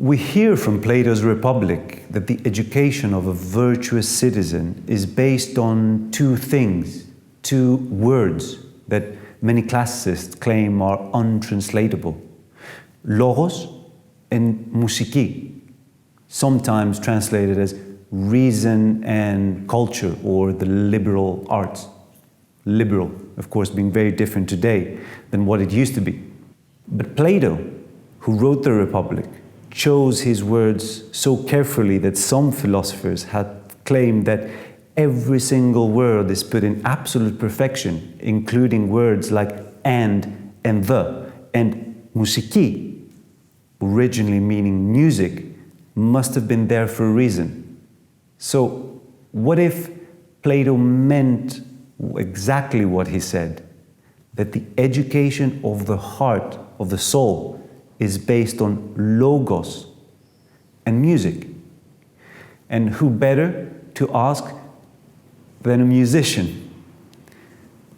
We hear from Plato's Republic that the education of a virtuous citizen is based on two things, two words that many classicists claim are untranslatable: logos and musiki, sometimes translated as reason and culture or the liberal arts. Liberal, of course, being very different today than what it used to be. But Plato, who wrote the Republic, chose his words so carefully that some philosophers had claimed that every single word is put in absolute perfection, including words like and the. And musiki, originally meaning music, must have been there for a reason. So what if Plato meant exactly what he said? That the education of the heart, of the soul, is based on logos and music. And who better to ask than a musician?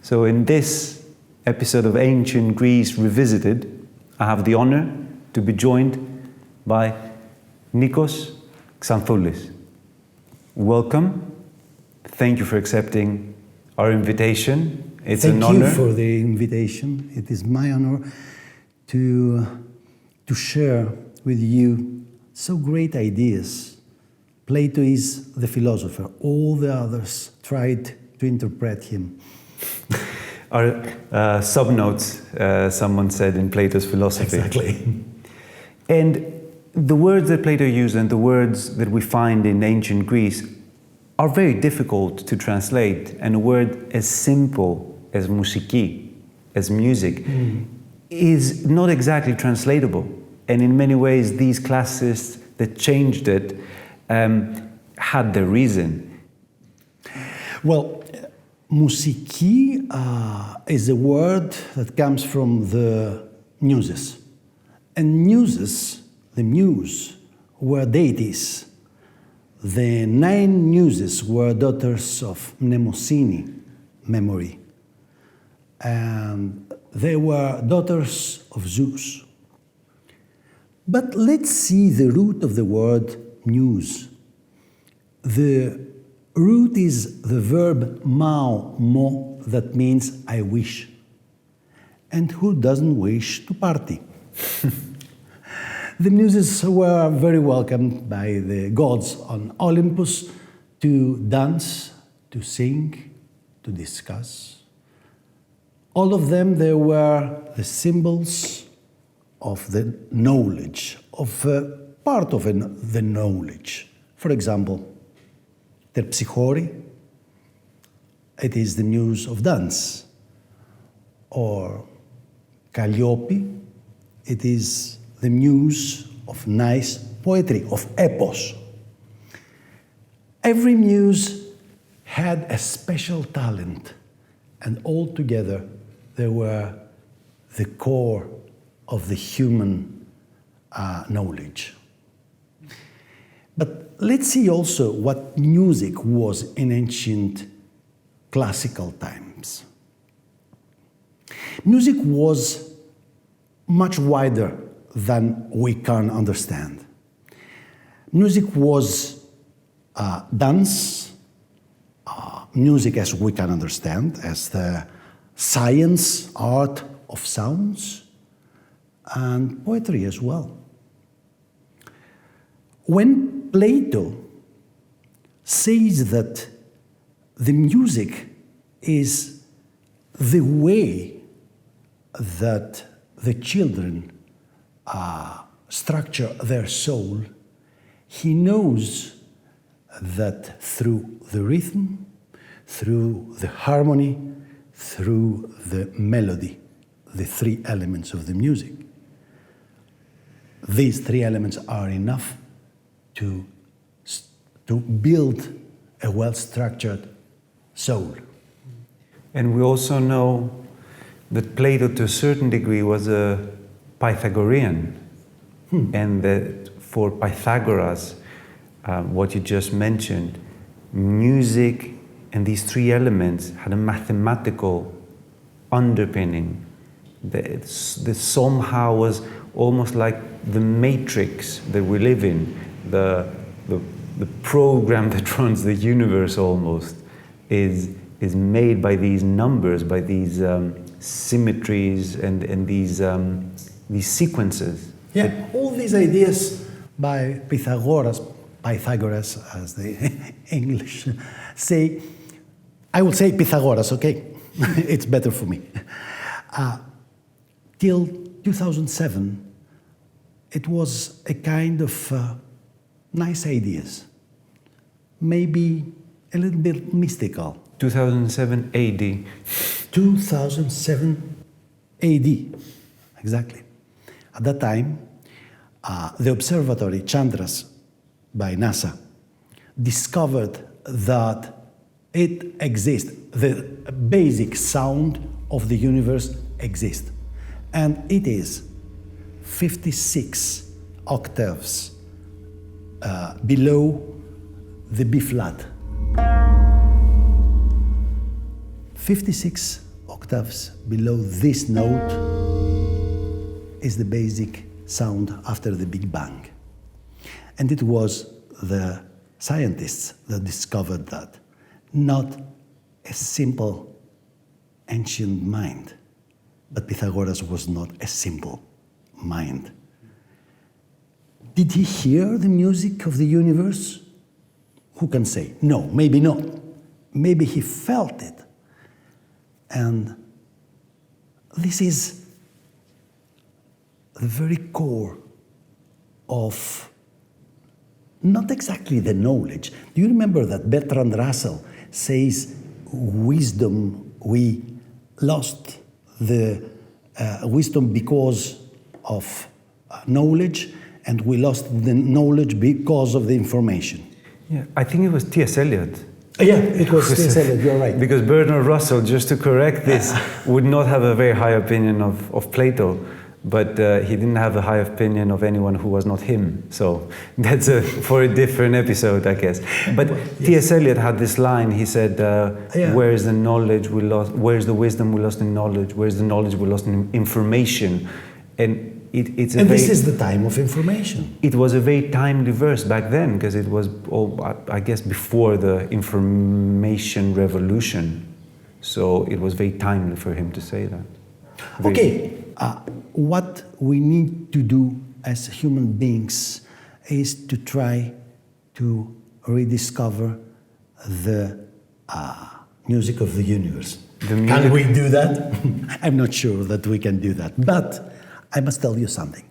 So in this episode of Ancient Greece Revisited, I have the honor to be joined by Nikos Xanthoulis. Welcome. Thank you for accepting our invitation. It's an honor. Thank you for the invitation. It is my honor to share with you so great ideas. Plato is the philosopher. All the others tried to interpret him. Our subnotes, someone said, in Plato's philosophy. Exactly. And the words that Plato used and the words that we find in ancient Greece are very difficult to translate. And a word as simple as musiki, as music, is not exactly translatable. And in many ways, these classicists that changed it had their reason. Well, musiki is a word that comes from the muses. And muses, the muse, were deities. The 9 muses were daughters of Mnemosyne, memory. And they were daughters of Zeus. But let's see the root of the word muse. The root is the verb mo, that means I wish. And who doesn't wish to party? The muses were very welcomed by the gods on Olympus to dance, to sing, to discuss. All of them, they were the symbols of the knowledge, of part of the knowledge. For example, Terpsichore, it is the muse of dance. Or Calliope, it is the muse of nice poetry, of epos. Every muse had a special talent, and all together they were the core of the human knowledge. But let's see also what music was in ancient classical times. Music was much wider than we can understand. Music was dance, music as we can understand, as the science, art of sounds, and poetry as well. When Plato says that the music is the way that the children structure their soul, he knows that through the rhythm, through the harmony, through the melody, the 3 elements of the music, these 3 elements are enough to build a well-structured soul. And we also know that Plato, to a certain degree, was a Pythagorean. And that for Pythagoras, what you just mentioned, music and these 3 elements had a mathematical underpinning that somehow was almost like the matrix that we live in, the program that runs the universe almost, is made by these numbers, by these symmetries and these sequences. Yeah, all these ideas by Pythagoras, as the English say. I will say Pythagoras, okay? It's better for me. Till 2007, it was a kind of nice ideas, maybe a little bit mystical. 2007 AD. 2007 AD, exactly. At that time, the observatory Chandras by NASA discovered that it exists, the basic sound of the universe exists, and it is 56 octaves below the B flat. 56 octaves below this note is the basic sound after the Big Bang. And it was the scientists that discovered that, not a simple ancient mind. But Pythagoras was not a simple mind. Did he hear the music of the universe? Who can say? No, maybe not. Maybe he felt it. And this is the very core of not exactly the knowledge. Do you remember that Bertrand Russell says, wisdom, we lost the wisdom because of knowledge, and we lost the knowledge because of the information? Yeah, I think it was T.S. Eliot. Yeah, it was T.S. Eliot, you're right. Because Bertrand Russell, just to correct this, would not have a very high opinion of Plato, but he didn't have a high opinion of anyone who was not him. So that's for a different episode, I guess. But yes. T.S. Eliot had this line. He said, where is the knowledge we lost? Where is the wisdom we lost in knowledge? Where is the knowledge we lost in information? And this is the time of information. It was a very timely verse back then, because it was, I guess, before the information revolution. So it was very timely for him to say that. Okay, what we need to do as human beings is to try to rediscover the music of the universe. Can we do that? I'm not sure that we can do that, but I must tell you something.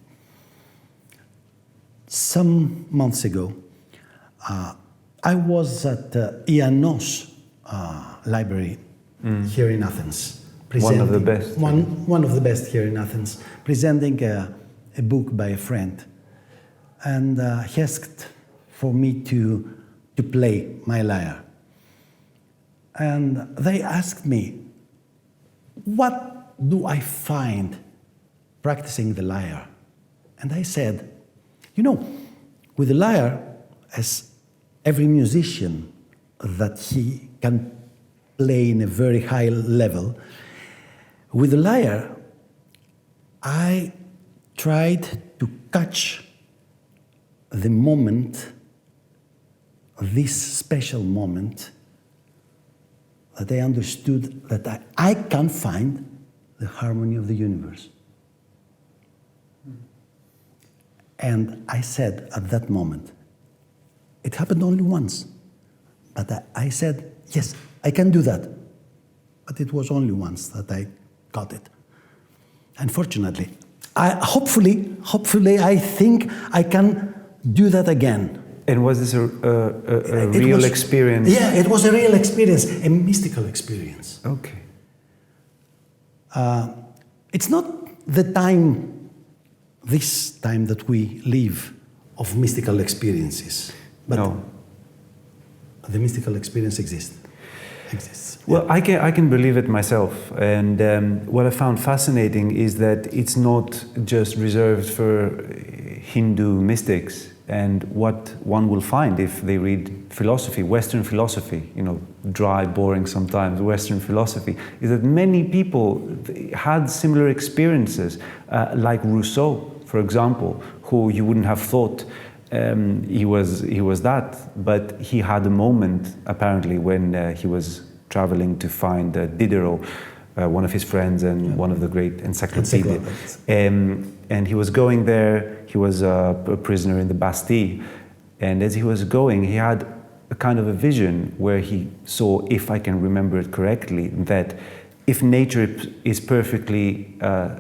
Some months ago, I was at Ianos library here in Athens. One of the best. One of the best here in Athens, presenting a book by a friend. And he asked for me to play my lyre. And they asked me, what do I find practicing the lyre? And I said, with the lyre, as every musician that he can play in a very high level, with the lyre, I tried to catch the moment, this special moment, that I understood that I can find the harmony of the universe. And I said at that moment, it happened only once, but I said, yes, I can do that. But it was only once that I got it. Unfortunately, hopefully, I think I can do that again. And was this a real experience? Yeah, it was a real experience, a mystical experience. Okay. It's not the time, this time that we live, of mystical experiences, but no. The mystical experience exists. Well, I can believe it myself, and what I found fascinating is that it's not just reserved for Hindu mystics. And what one will find if they read philosophy, Western philosophy, dry, boring sometimes, Western philosophy, is that many people had similar experiences, like Rousseau, for example, who you wouldn't have thought he was that, but he had a moment apparently when he was traveling to find Diderot, one of his friends and one of the great encyclopedias. And he was going there. He was a prisoner in the Bastille, and as he was going, he had a kind of a vision where he saw, if I can remember it correctly, that if nature is perfectly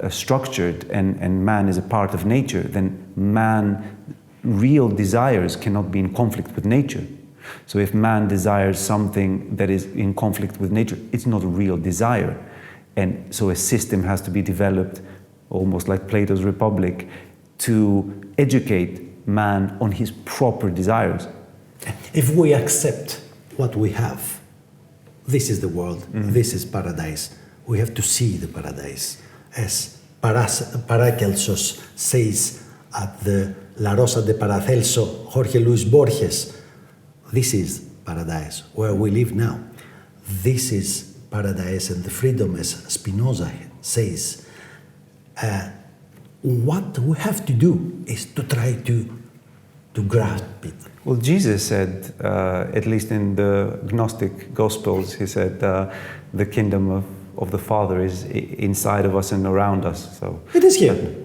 structured and man is a part of nature, then real desires cannot be in conflict with nature. So if man desires something that is in conflict with nature, it's not a real desire. And so a system has to be developed, almost like Plato's Republic, to educate man on his proper desires. If we accept what we have, this is the world, this is paradise. We have to see the paradise. As Paracelsus says at the La Rosa de Paracelso, Jorge Luis Borges, this is paradise, where we live now. This is paradise and the freedom, as Spinoza says. What we have to do is to try to grasp it. Well, Jesus said, at least in the Gnostic Gospels, he said, the kingdom of the Father is inside of us and around us. So it is here.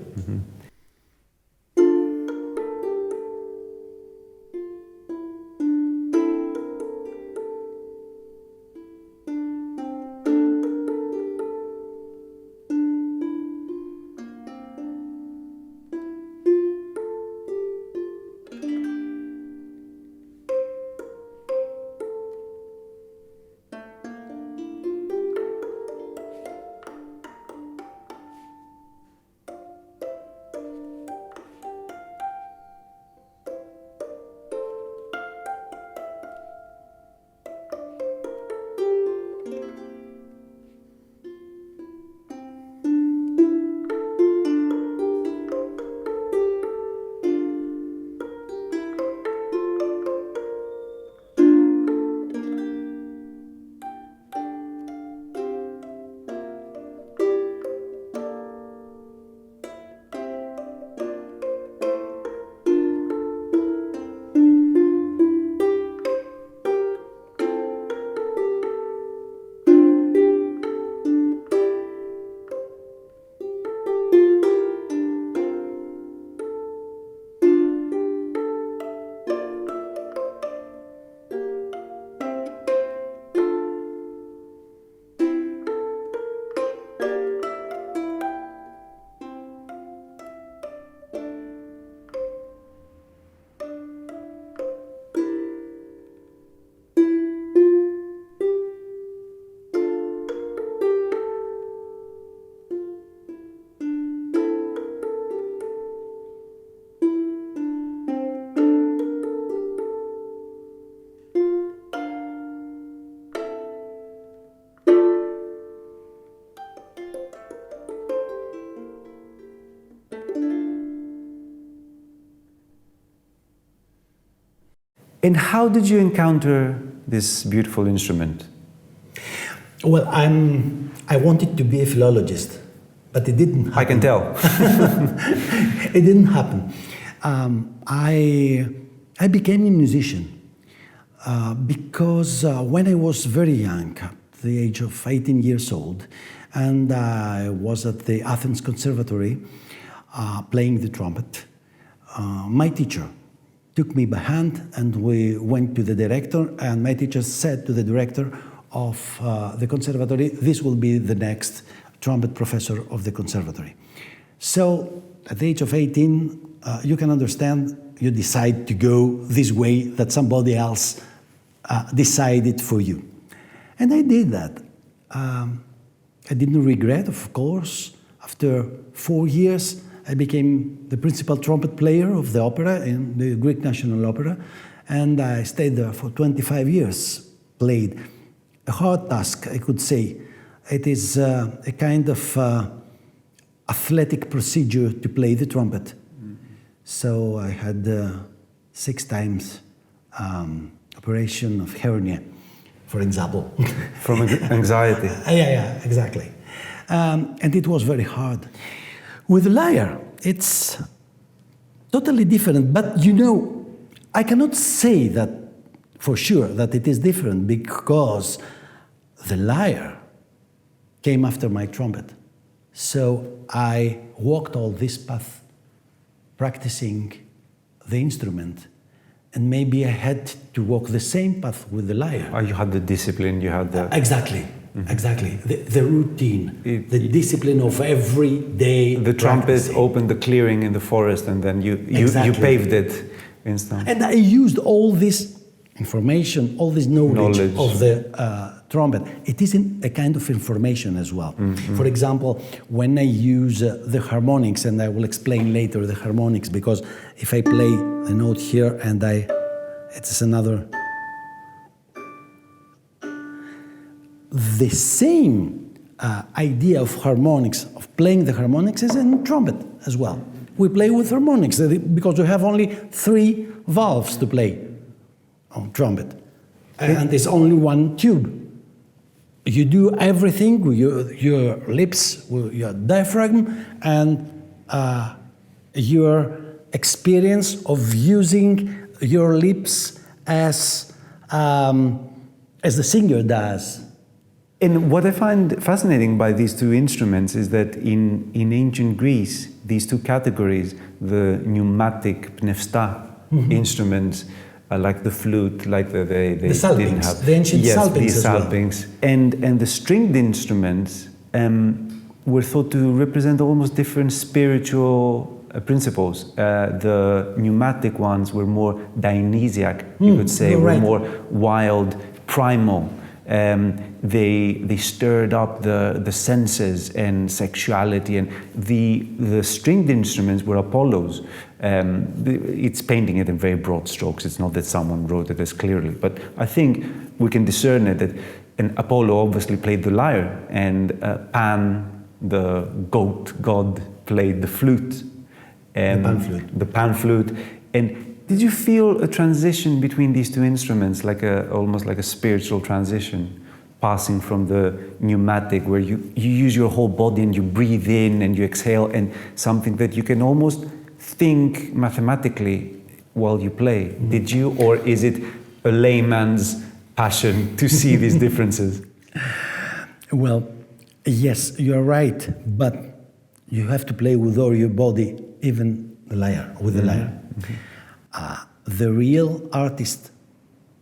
And how did you encounter this beautiful instrument? Well, I wanted to be a philologist, but it didn't happen. I can tell. It didn't happen. I became a musician because when I was very young, at the age of 18 years old, and I was at the Athens Conservatory playing the trumpet, my teacher took me by hand and we went to the director, and my teacher said to the director of the conservatory, this will be the next trumpet professor of the conservatory. So at the age of 18, you can understand, you decide to go this way that somebody else decided for you. And I did that. I didn't regret, of course. After 4 years, I became the principal trumpet player of the opera in the Greek National Opera, and I stayed there for 25 years, played. A hard task, I could say. It is a kind of athletic procedure to play the trumpet. Mm-hmm. So I had 6 times operation of hernia, for example. From anxiety. Yeah, exactly. And it was very hard. With the lyre, it's totally different. But I cannot say that for sure that it is different because the lyre came after my trumpet. So I walked all this path practicing the instrument, and maybe I had to walk the same path with the lyre. Oh, you had the discipline, you had the... Exactly. Exactly, the routine, the discipline of every day. The trumpet opened the clearing in the forest, and then you paved it in stone. And I used all this information, all this knowledge. Of the trumpet. It is a kind of information as well. For example, when I use the harmonics, and I will explain later the harmonics, because if I play a note here and it's another. The same idea of harmonics, of playing the harmonics, is in trumpet as well. We play with harmonics because we have only 3 valves to play on trumpet. And there's only one tube. You do everything with your lips, with your diaphragm, and your experience of using your lips as the singer does. And what I find fascinating by these 2 instruments is that in ancient Greece, these 2 categories, the pneumatic pnevsta instruments, like the flute, like they salpings, didn't have. The ancient salpings as salpings. Well. And the stringed instruments were thought to represent almost different spiritual principles. The pneumatic ones were more Dionysiac, you could say, were more wild, primal. They stirred up the senses and sexuality, and the stringed instruments were Apollo's. It's painting it in very broad strokes. It's not that someone wrote it as clearly, but I think we can discern it that Apollo obviously played the lyre, and Pan, the goat god, played the flute, the pan flute. And did you feel a transition between these 2 instruments, almost like a spiritual transition, passing from the pneumatic, where you use your whole body and you breathe in and you exhale, and something that you can almost think mathematically while you play? Did you, or is it a layman's passion to see these differences? Well, yes, you're right, but you have to play with all your body, even the lyre, with the lyre. The real artist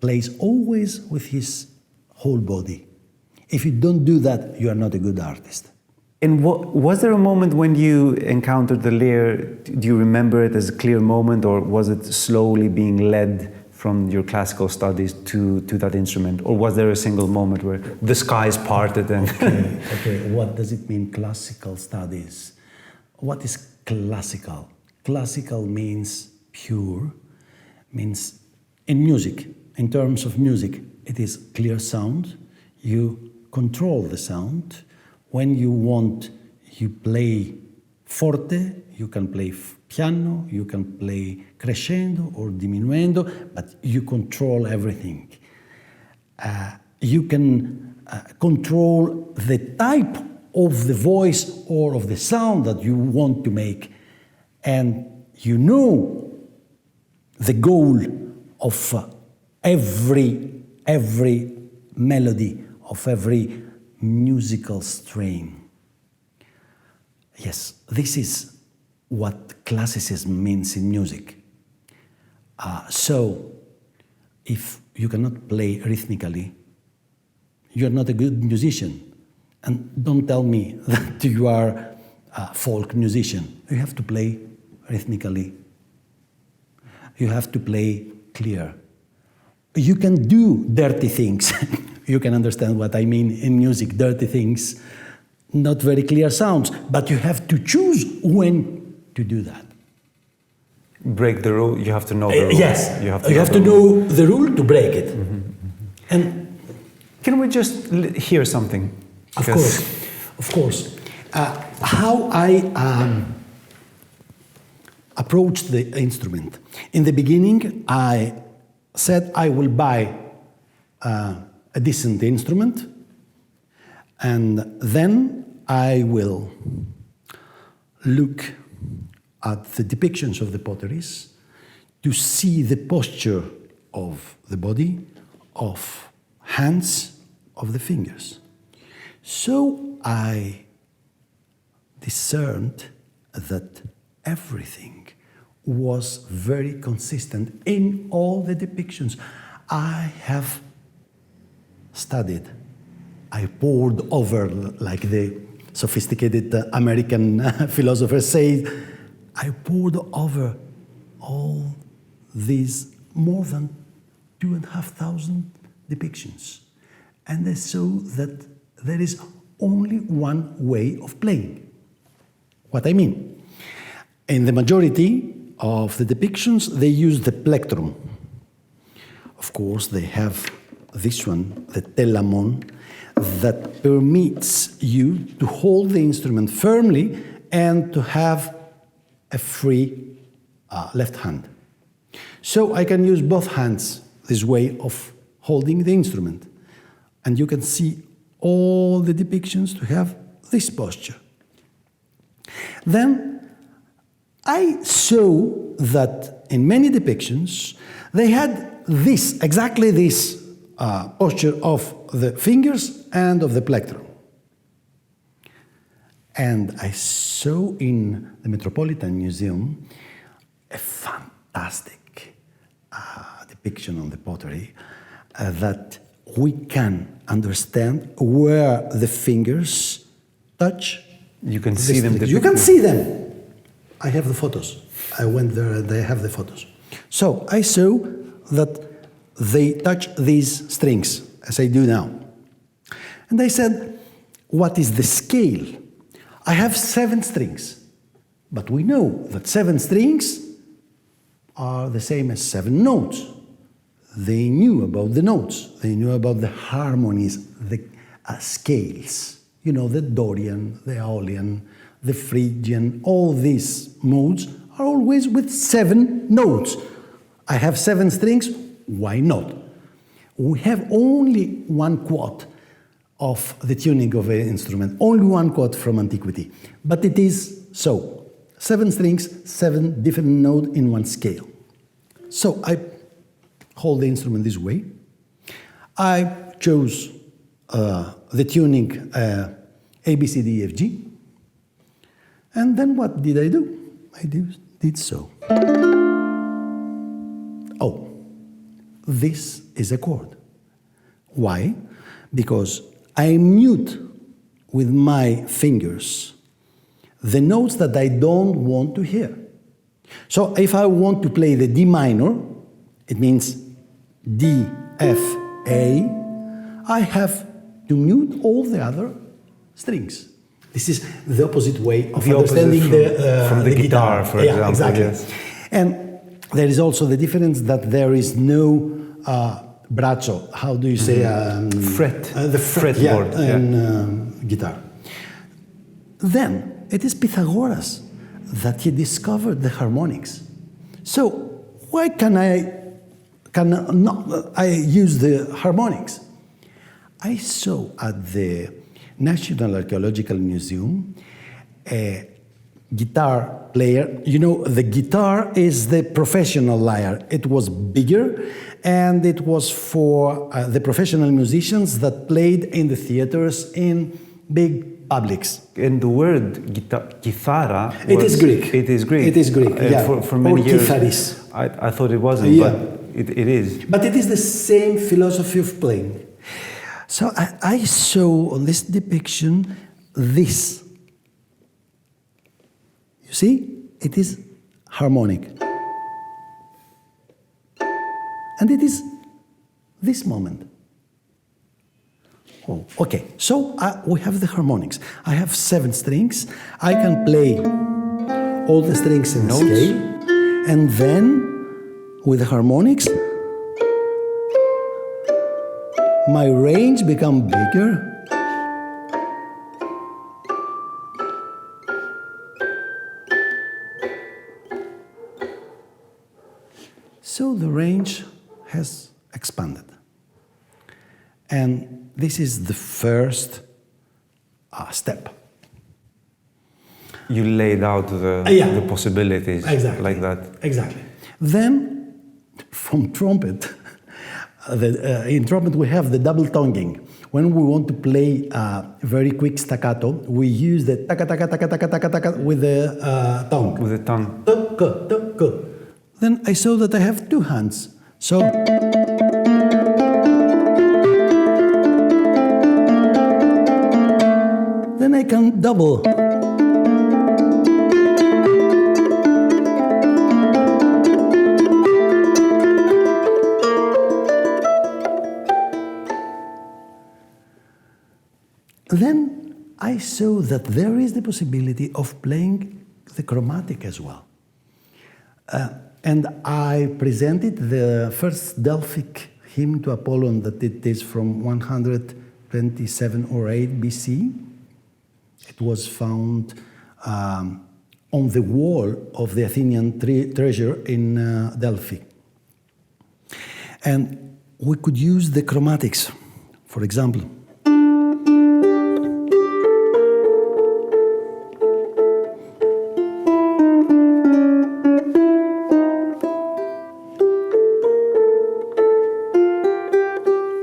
plays always with his whole body. If you don't do that, you are not a good artist. And was there a moment when you encountered the lyre? Do you remember it as a clear moment, or was it slowly being led from your classical studies to that instrument? Or was there a single moment where the skies parted and... Okay, what does it mean, classical studies? What is classical? Classical means pure, means in music, in terms of music, it is clear sound. You control the sound. When you want, you play forte, you can play piano, you can play crescendo or diminuendo, but you control everything. You can control the type of the voice or of the sound that you want to make, and you know the goal of every melody, of every musical strain. Yes, this is what classicism means in music. So, if you cannot play rhythmically, you're not a good musician. And don't tell me that you are a folk musician. You have to play rhythmically. You have to play clear. You can do dirty things. You can understand what I mean in music, dirty things, not very clear sounds, but you have to choose when to do that. Break the rule, you have to know the rule. Yes, you have to know the rule to break it. And can we just hear something? Of course. How I approached the instrument. In the beginning, I said I will buy a decent instrument, and then I will look at the depictions of the potteries to see the posture of the body, of hands, of the fingers. So I discerned that everything was very consistent in all the depictions. I have studied. I pored over, like the sophisticated American philosophers say, I poured over all these more than 2,500 depictions. And I saw that there is only one way of playing. What I mean? In the majority of the depictions, they use the plectrum. Of course, they have this one, the telamon, that permits you to hold the instrument firmly and to have a free left hand. So I can use both hands, this way of holding the instrument. And you can see all the depictions to have this posture. Then I saw that in many depictions, they had this, exactly this posture of the fingers and of the plectrum. And I saw in the Metropolitan Museum a fantastic depiction on the pottery that we can understand where the fingers touch. You can see them. You can see them. I have the photos. I went there and I have the photos. So I saw that they touch these strings, as I do now. And I said, what is the scale? I have 7 strings. But we know that 7 strings are the same as 7 notes. They knew about the notes. They knew about the harmonies, the scales. You know, the Dorian, the Aeolian, the Phrygian, all these modes are always with 7 notes. I have 7 strings, why not? We have only 1 quote of the tuning of an instrument, only 1 quote from Antiquity. But it is so. 7 strings, 7 different notes in 1 scale. So I hold the instrument this way. I chose the tuning A, B, C, D, E, F, G. And then what did I do? I did so. Oh, this is a chord. Why? Because I mute with my fingers the notes that I don't want to hear. So if I want to play the D minor, it means D, F, A, I have to mute all the other strings. This is the opposite way of understanding from the guitar, for example. Yeah, exactly. Yes. And there is also the difference that there is no braccio. How do you say? Fret. The fretboard. In guitar. Then it is Pythagoras that he discovered the harmonics. So why cannot I use the harmonics? I saw at the National Archaeological Museum a guitar player. You know, the guitar is the professional lyre. It was bigger, and it was for the professional musicians that played in the theaters in big publics. And the word kithara, it is Greek. It is Greek. It is Greek, yeah. For many years, kitharis. I thought it wasn't, Yeah. but it is. But it is the same philosophy of playing. So I saw on this depiction this. You see? It is harmonic. And it is this moment. Oh, okay, so we have the harmonics. I have 7 strings. I can play all the strings in scale. And then, with the harmonics, my range becomes bigger. So the range has expanded. And this is the first step. You laid out the possibilities like that. Exactly. Then, from trumpet, in trumpet we have the double tonguing. When we want to play very quick staccato, we use the taka taka taka taka taka taka with the tongue. With the tongue. Then I saw that I have two hands. So then I can double. Then I saw that there is the possibility of playing the chromatic as well. And I presented the first Delphic hymn to Apollon, that it is from 127 or 8 BC. It was found on the wall of the Athenian treasure in Delphi. And we could use the chromatics, for example.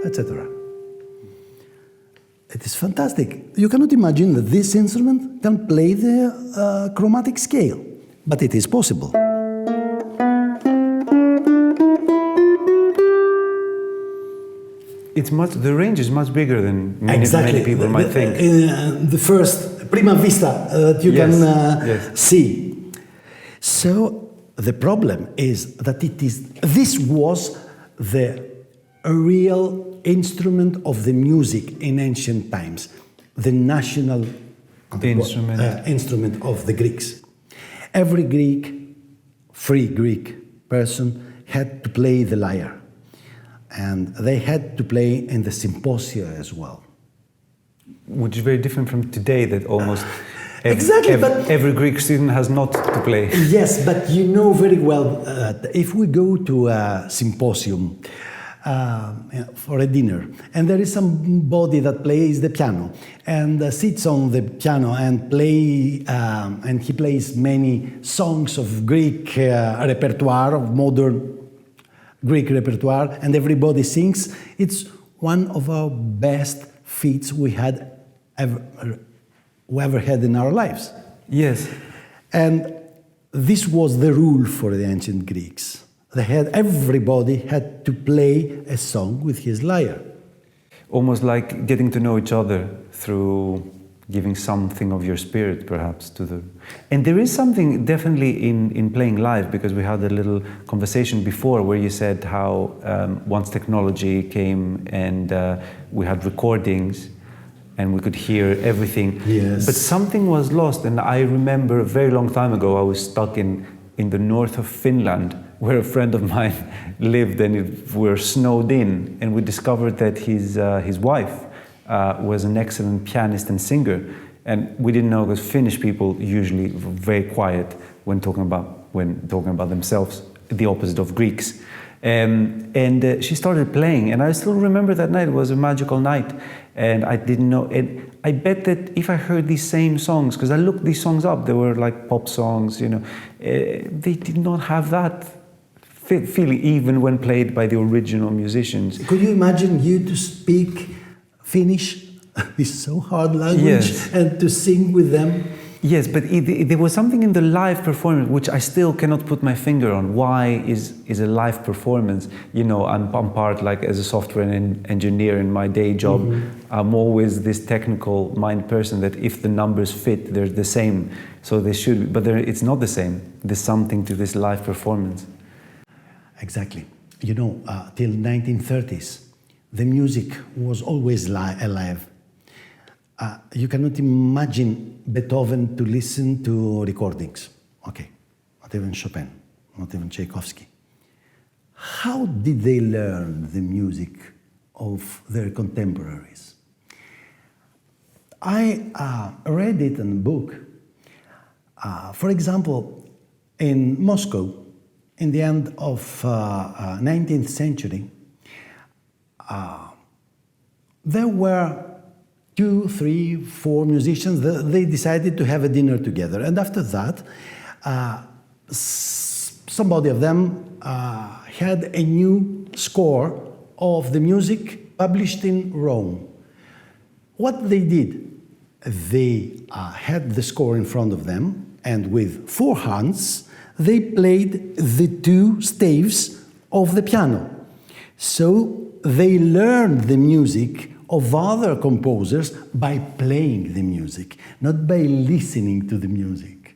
Etc. It is fantastic. You cannot imagine that this instrument can play the chromatic scale, but it is possible. The range is much bigger than many people might think. The first prima vista that you can see. So the problem is that this was a real instrument of the music in ancient times, the national instrument of the Greeks. Every free Greek person had to play the lyre, and they had to play in the symposia as well. Which is very different from today, that almost every Greek student has not to play. Yes, but you know very well that if we go to a symposium, for a dinner, and there is somebody that plays the piano and sits on the piano and he plays many songs of Greek repertoire, of modern Greek repertoire, and everybody sings. It's one of our best feats we ever had in our lives. Yes. And this was the rule for the ancient Greeks. Everybody had to play a song with his lyre. Almost like getting to know each other through giving something of your spirit, perhaps, to the... And there is something definitely in playing live, because we had a little conversation before where you said how once technology came and we had recordings and we could hear everything. Yes. But something was lost, and I remember a very long time ago I was stuck in the north of Finland, where a friend of mine lived, and we were snowed in, and we discovered that his wife was an excellent pianist and singer, and we didn't know, because Finnish people usually very quiet when talking about themselves, the opposite of Greeks. And she started playing, and I still remember that night. It was a magical night, and I didn't know. And I bet that if I heard these same songs, because I looked these songs up, they were like pop songs, they did not have that feeling, even when played by the original musicians. Could you imagine you to speak Finnish, this so hard language, and to sing with them? Yes, but there was something in the live performance which I still cannot put my finger on. Why is a live performance? I'm part, like, as a software engineer in my day job. Mm-hmm. I'm always this technical mind person that if the numbers fit, they're the same. So they should, but it's not the same. There's something to this live performance. Exactly. Till 1930s, the music was always alive. You cannot imagine Beethoven to listen to recordings. Okay, not even Chopin, not even Tchaikovsky. How did they learn the music of their contemporaries? I read it in a book. For example, in Moscow, in the end of 19th century, there were 2, 3, 4 musicians, they decided to have a dinner together. And after that, somebody of them had a new score of the music published in Rome. What they did, they had the score in front of them, and with 4 hands, they played the 2 staves of the piano. So they learned the music of other composers by playing the music, not by listening to the music,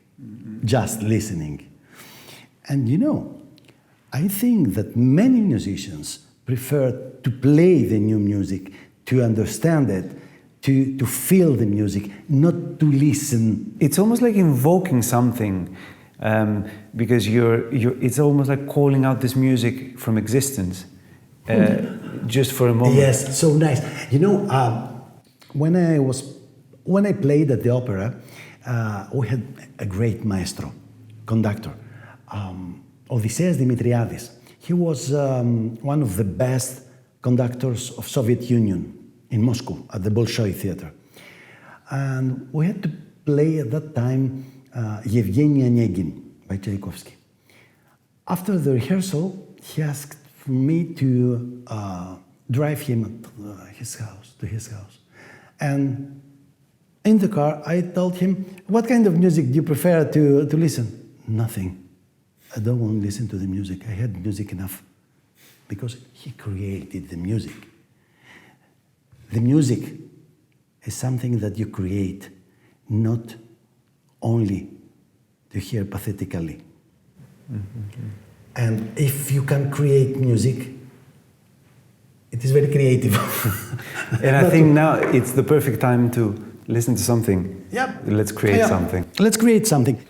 just listening. And you know, I think that many musicians prefer to play the new music, to understand it, to feel the music, not to listen. It's almost like invoking something, because it's almost like calling out this music from existence, just for a moment. Yes, so nice. You know, when I played at the opera, we had a great maestro, conductor, Odysseas Dimitriadis. He was one of the best conductors of Soviet Union in Moscow at the Bolshoi Theater. And we had to play at that time Yevgeny Onegin by Tchaikovsky. After the rehearsal, he asked for me to drive him to his house. And in the car, I told him, what kind of music do you prefer to listen? Nothing. I don't want to listen to the music. I had music enough. Because he created the music. The music is something that you create, not only to hear pathetically. Mm-hmm. And if you can create music, it is very creative. And I think now it's the perfect time to listen to something. Yep. Let's create something. Let's create something.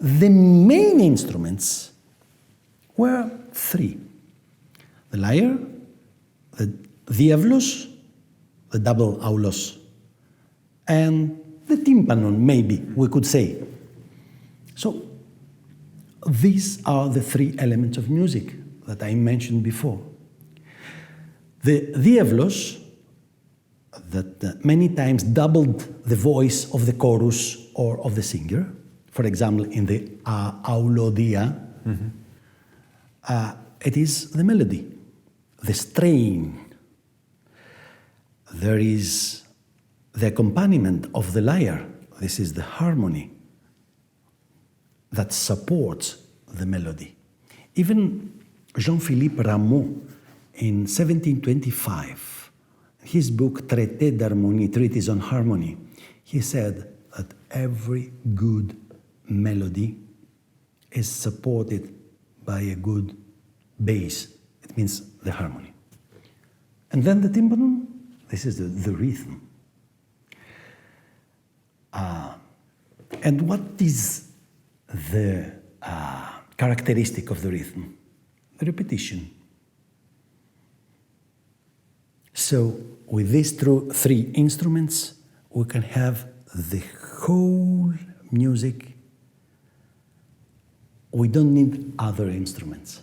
the main instruments were three: the lyre, the diavlos, the double aulos, and the tympanon, maybe we could say. So these are the three elements of music that I mentioned before. The diavlos, that many times doubled the voice of the chorus or of the singer, for example, in the aulodia, it is the melody, the strain. There is the accompaniment of the lyre. This is the harmony that supports the melody. Even Jean-Philippe Rameau, in 1725, his book Traité d'harmonie, Treatise on Harmony, he said that every good melody is supported by a good bass. It means the harmony. And then the tympanon, this is the rhythm. And what is the characteristic of the rhythm? The repetition. So with these three instruments, we can have the whole music. We don't need other instruments,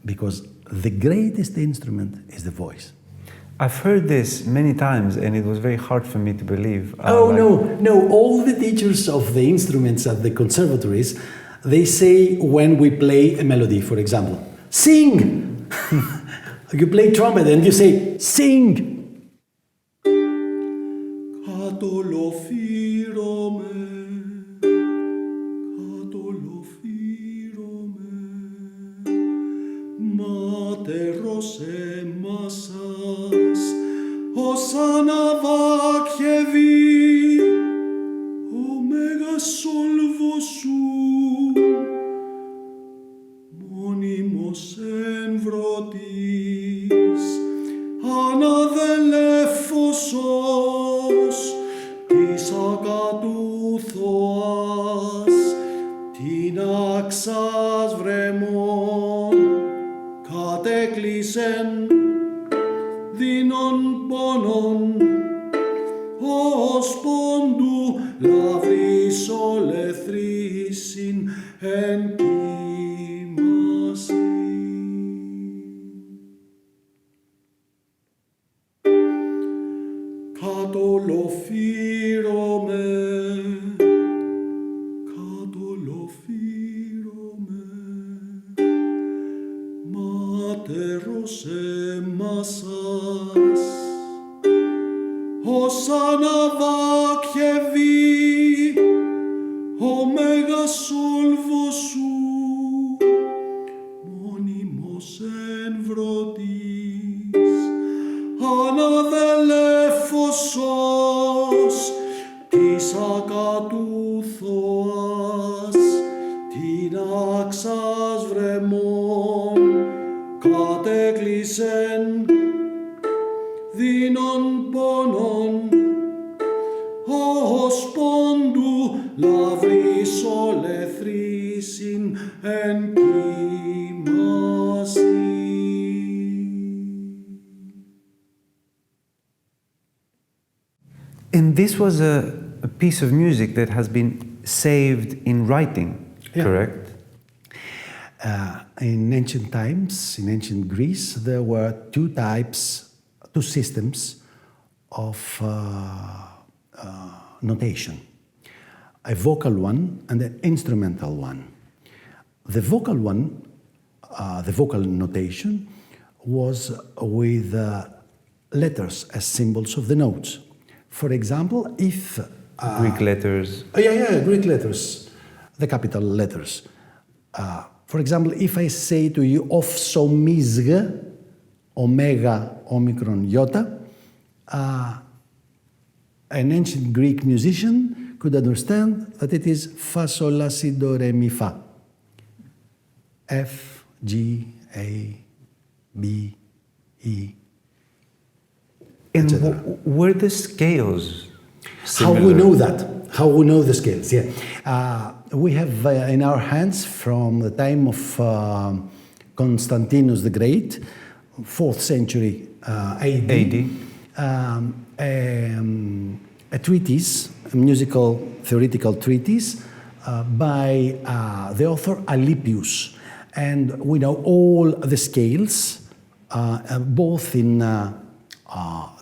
because the greatest instrument is the voice. I've heard this many times, and it was very hard for me to believe. No. All the teachers of the instruments at the conservatories, they say when we play a melody, for example, sing! You play trumpet and you say, sing! Katolophyromai, materos emasas, os anavakhevi, omega solvo su, monimos envrotis, αναδελέφωσος της ακατούθωας, την αξάς βρεμών, κατέκλεισεν δίνον πόνον, ως πόντου λαβρής ολεθρήσιν εν κοίμαση. Katolophyromai, materos emasas, os anavakhevi, omega solvo su, monimos envrotis, αναδελέφωσος της ακατούθωας, την αξάς βρεμών, κατέκλεισεν δίνον πόνον, ως πόντου λαβρής ολεθρήσιν εν κοίμαση. And this was a piece of music that has been saved in writing, correct? In ancient times, in ancient Greece, there were two systems of notation. A vocal one and an instrumental one. The vocal one, the vocal notation, was with letters as symbols of the notes. For example, if... Greek letters. Greek letters, the capital letters. For example, if I say to you, ofsomizg, omega, omicron, iota, an ancient Greek musician could understand that it is fa, sol, la, si, do, re, mi, fa. F, G, A, B, E. And were the scales similar? How we know that? how we know the scales, yeah. We have in our hands from the time of Constantinus the Great, 4th century AD. A treatise, a musical theoretical treatise by the author Alypius. And we know all the scales, both in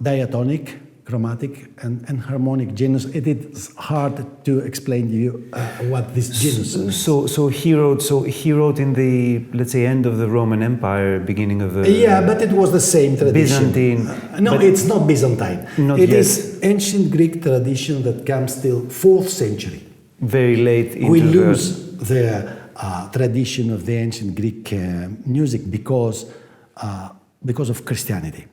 diatonic, chromatic, and harmonic genus. It is hard to explain to you what this genus is. So he wrote in the, let's say, end of the Roman Empire, beginning of the... Yeah, but it was the same tradition. Byzantine. No, it's not Byzantine. It is ancient Greek tradition that comes till 4th century. Very late into we lose the tradition of the ancient Greek music because of Christianity.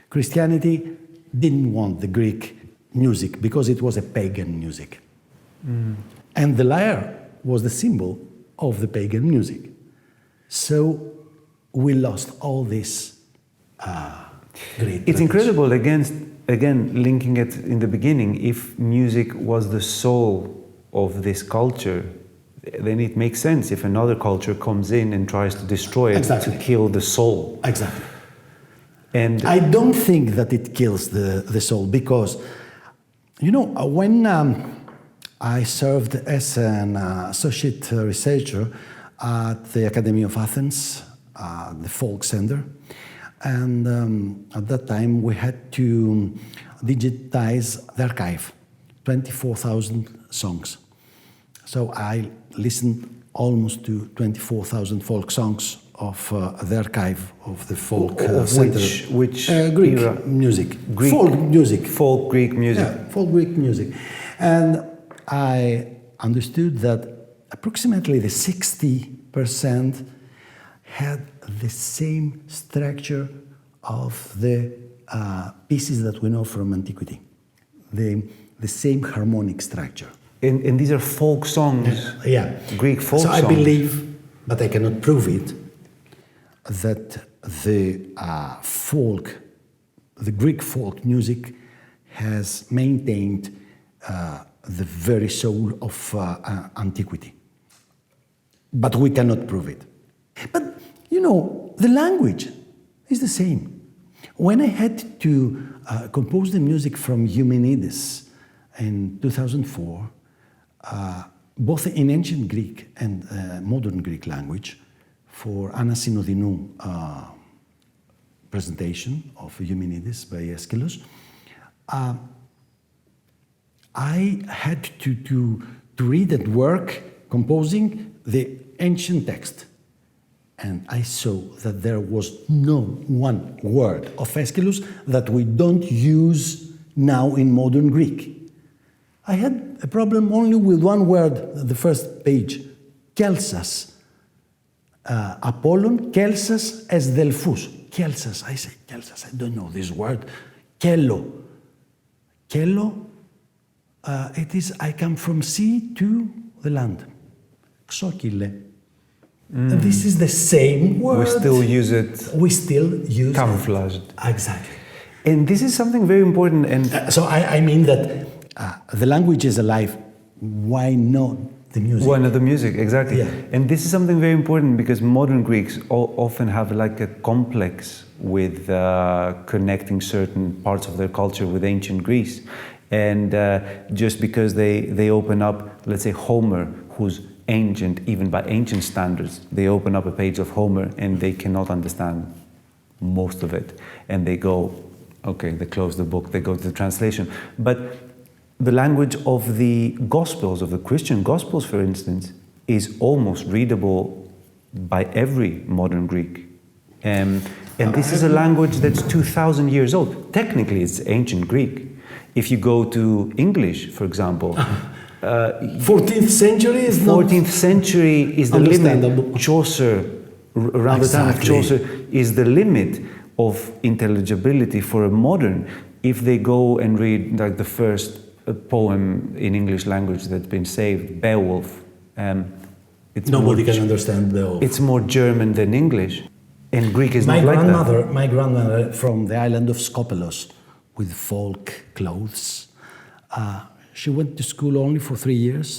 Christianity didn't want the Greek music because it was a pagan music. And the lyre was the symbol of the pagan music. So we lost all this great It's tradition. incredible, again, linking it in the beginning, if music was the soul of this culture, then it makes sense if another culture comes in and tries to destroy it, to kill the soul. Exactly. And I don't think that it kills the soul because, you know, when I served as an associate researcher at the Academy of Athens, the Folk Center, and at that time we had to digitize the archive, 24,000 songs. So I listened almost to 24,000 folk songs of the archive of the folk center. Which Greek era? music. Greek, folk music. Folk Greek music. Yeah, folk Greek music. And I understood that approximately the 60% had the same structure of the pieces that we know from Antiquity. The same harmonic structure. And these are folk songs. Yeah. Greek folk songs. So I believe, but I cannot prove it, that the Greek folk music has maintained the very soul of antiquity. But we cannot prove it. But, you know, the language is the same. When I had to compose the music from Euripides in 2004, both in ancient Greek and modern Greek language, for Anna Synodinou presentation of Euripides by Seikilos, I had to read and work composing the ancient text. And I saw that there was no one word of Seikilos that we don't use now in modern Greek. I had a problem only with one word, the first page, Kelsas. Apollon, Kelsas as Delphus. Kelsas, I say Kelsas, I don't know this word. Kello. Kello, it is, I come from sea to the land. Xokile. And this is the same word. We still use it. We still use camouflaged. it. Exactly. And this is something very important. And so I mean that the language is alive. Why not the music? Why not the music? Exactly. Yeah. And this is something very important because modern Greeks often have like a complex with connecting certain parts of their culture with ancient Greece. And just because they open up, let's say, Homer, who's ancient, even by ancient standards, they open up a page of Homer and they cannot understand most of it. And they go, okay, they close the book, they go to the translation. But the language of the Gospels, of the Christian Gospels, for instance, is almost readable by every modern Greek. And this is a language that's 2,000 years old. Technically, it's ancient Greek. If you go to English, for example, 14th century is 14th century is the understandable. limit. Chaucer, around the time of Chaucer, is the limit of intelligibility for a modern. If they go and read like the first poem in English language that's been saved, Beowulf, nobody can understand Beowulf. It's more German than English, and Greek is not like that. My grandmother from the island of Skopelos, with folk clothes, she went to school only for 3 years,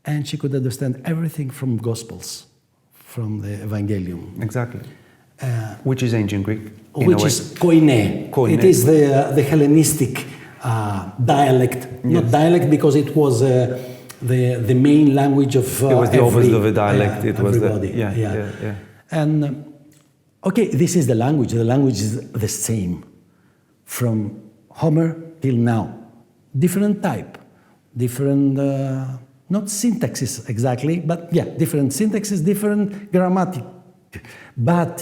and she could understand everything from Gospels, from the Evangelium. Exactly. Which is ancient Greek. Which is koine. It is the Hellenistic dialect. Yes. Not dialect because it was the main language of it was the opposite of a dialect. It was everybody. Yeah. And okay, this is the language. The language is the same from Homer till now. Different type, different, not syntaxes exactly, but yeah, different syntaxes, different grammatic. But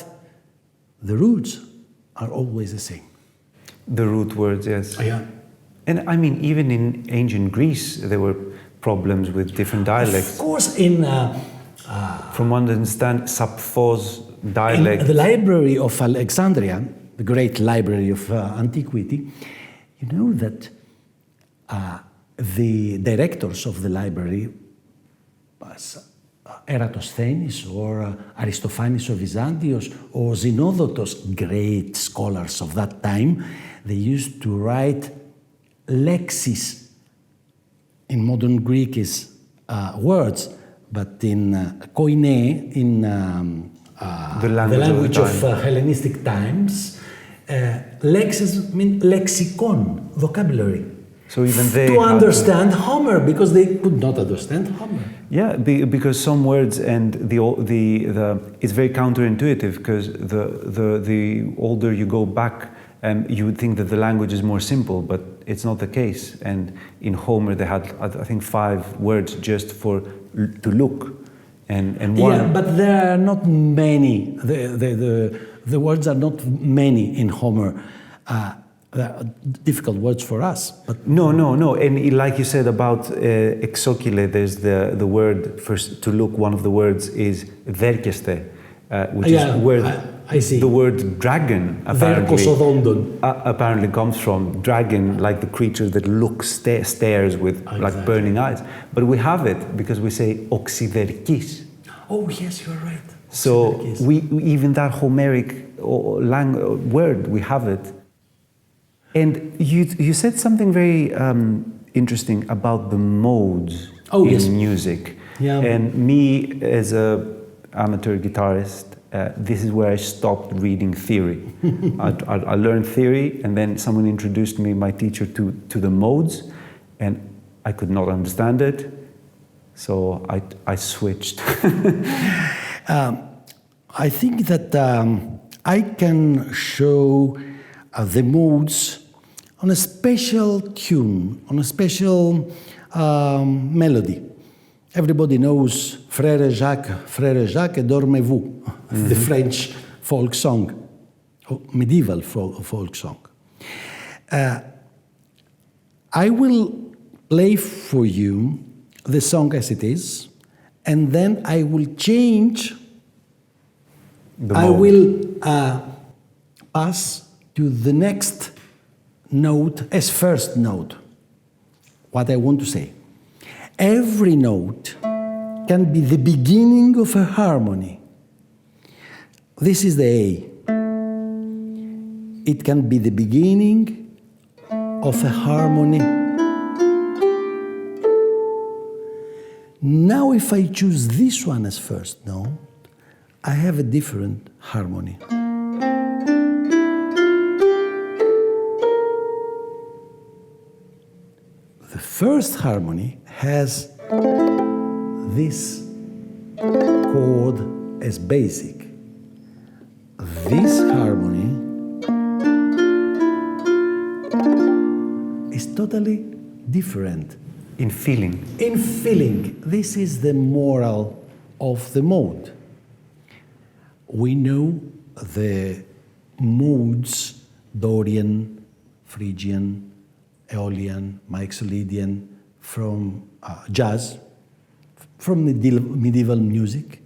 the roots are always the same. The root words, yes. Yeah. And I mean, even in ancient Greece, there were problems with different dialects. Of course, in... from one to understand, Sappho's dialect. In the library of Alexandria, the great library of Antiquity, you know that the directors of the library, Eratosthenes or Aristophanes of Byzantium or Zenodotos, great scholars of that time, they used to write lexis. In modern Greek is words, but in koine, in the language of Hellenistic times, lexis mean lexicon, vocabulary. So even they to understand Homer, because they could not understand Homer. Yeah, because some words and it's very counterintuitive because the older you go back, you would think that the language is more simple, but it's not the case. And in Homer, they had, I think, 5 words just to look, and one. Yeah, but there are not many. The words are not many in Homer. Difficult words for us. But no. And like you said about exokyle, there's the word first to look. One of the words is verkeste, which is where I see. The word dragon apparently comes from. Dragon, like the creature that looks, stares with like burning eyes. But we have it because we say oxiderkis. Oh yes, you're right. So we even that Homeric word, we have it. And you said something very interesting about the modes in music. Yeah. And me as a amateur guitarist, this is where I stopped reading theory. I learned theory, and then someone introduced me, my teacher, to the modes, and I could not understand it, so I switched. I think that I can show the modes on a special tune, on a special melody. Everybody knows Frère Jacques, Dormez-vous, the French folk song, medieval folk song. I will play for you the song as it is, and then I will change. I will pass to the next note as first note. What I want to say. Every note can be the beginning of a harmony. This is the A. It can be the beginning of a harmony. Now if I choose this one as first note, I have a different harmony. The first harmony has this chord as basic. This harmony is totally different. In feeling. In feeling. This is the moral of the mode. We know the modes, Dorian, Phrygian, Aeolian, Mixolydian, from jazz, from medieval music.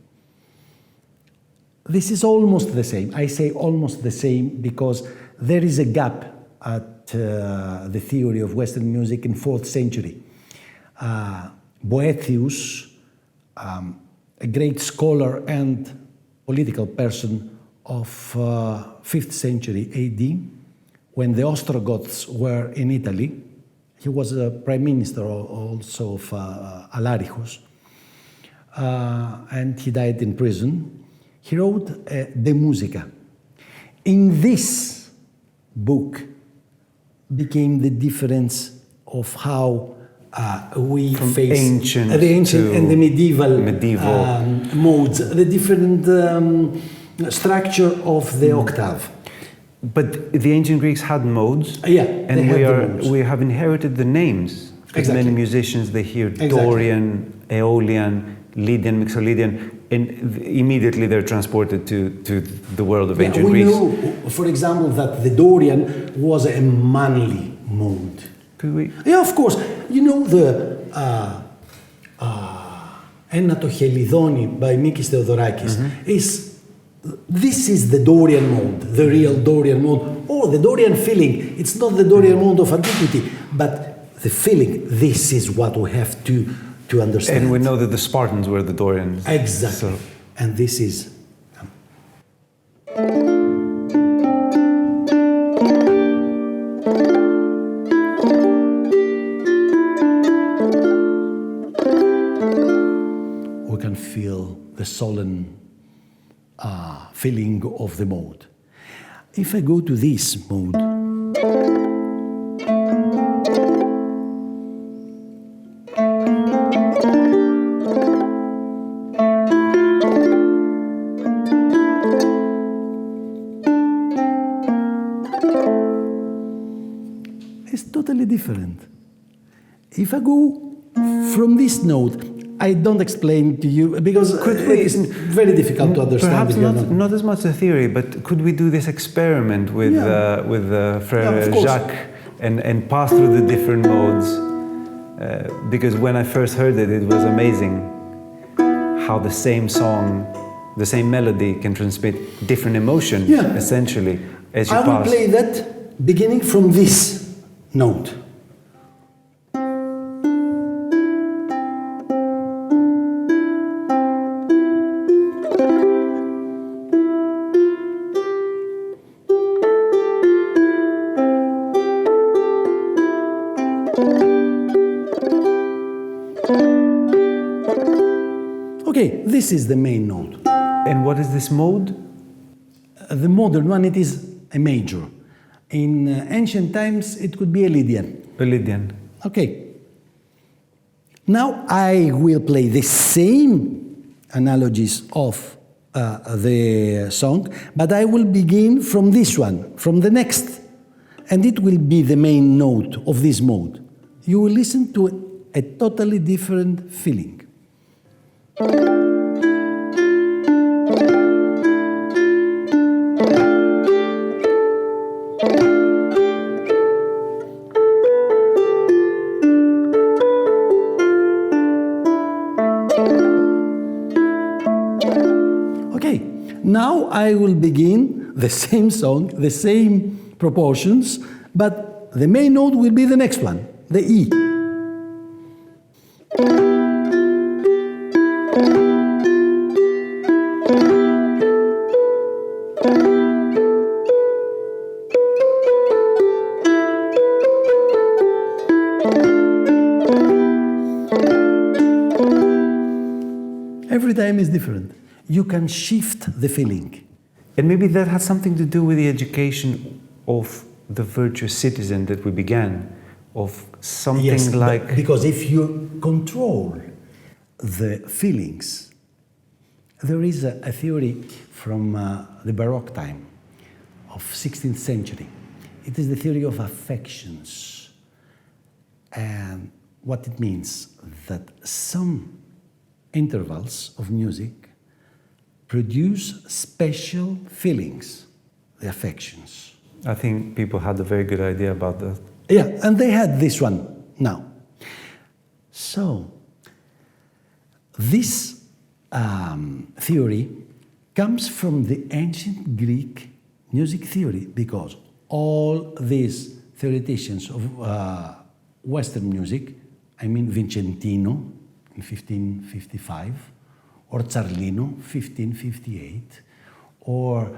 This is almost the same. I say almost the same because there is a gap at the theory of Western music in 4th century. Boethius, a great scholar and political person of 5th century AD, when the Ostrogoths were in Italy, he was a prime minister also of Alarichos, and he died in prison. He wrote De Musica. In this book became the difference of how we From face ancient the ancient to and the medieval modes, the different structure of the octave. But the ancient Greeks had modes, and we have inherited the names. Many musicians, they hear Dorian, Aeolian, Lydian, Mixolydian, and immediately they're transported to the world of ancient Greece. We know, for example, that the Dorian was a manly mode. Could we? Yeah, of course. You know the Ένα το Χελιδόνι by Mikis Theodorakis this is the Dorian mode, the real Dorian mode. Oh, the Dorian feeling. It's not the Dorian mode of Antiquity, but the feeling. This is what we have to understand. And we know that the Spartans were the Dorians. Exactly. So. And this is. We can feel the solemn feeling of the mode. If I go to this mode, it's totally different. If I go from this note, I don't explain to you because it's very difficult to understand. Perhaps not as much a theory, but could we do this experiment with Frère Jacques and pass through the different modes? Because when I first heard it, it was amazing how the same song, the same melody can transmit different emotion, essentially, as you pass. I will play that beginning from this note. Okay, this is the main note. And what is this mode? The modern one, it is a major. In ancient times, it could be a Lydian. A Lydian. Okay. Now I will play the same analogies of the song, but I will begin from this one, from the next, and it will be the main note of this mode. You will listen to a totally different feeling. Okay, now I will begin the same song, the same proportions, but the main note will be the next one, the E. Every time is different. You can shift the feeling. And maybe that has something to do with the education of the virtuous citizen that we began, of something like... Because if you control the feelings, there is a theory from the Baroque time of 16th century. It is the theory of affections. And what it means that some intervals of music produce special feelings, the affections. I think people had a very good idea about that. Yeah, and they had this one now. So, this theory comes from the ancient Greek music theory because all these theoreticians of Western music, I mean Vincentino in 1555, or Zarlino, 1558, or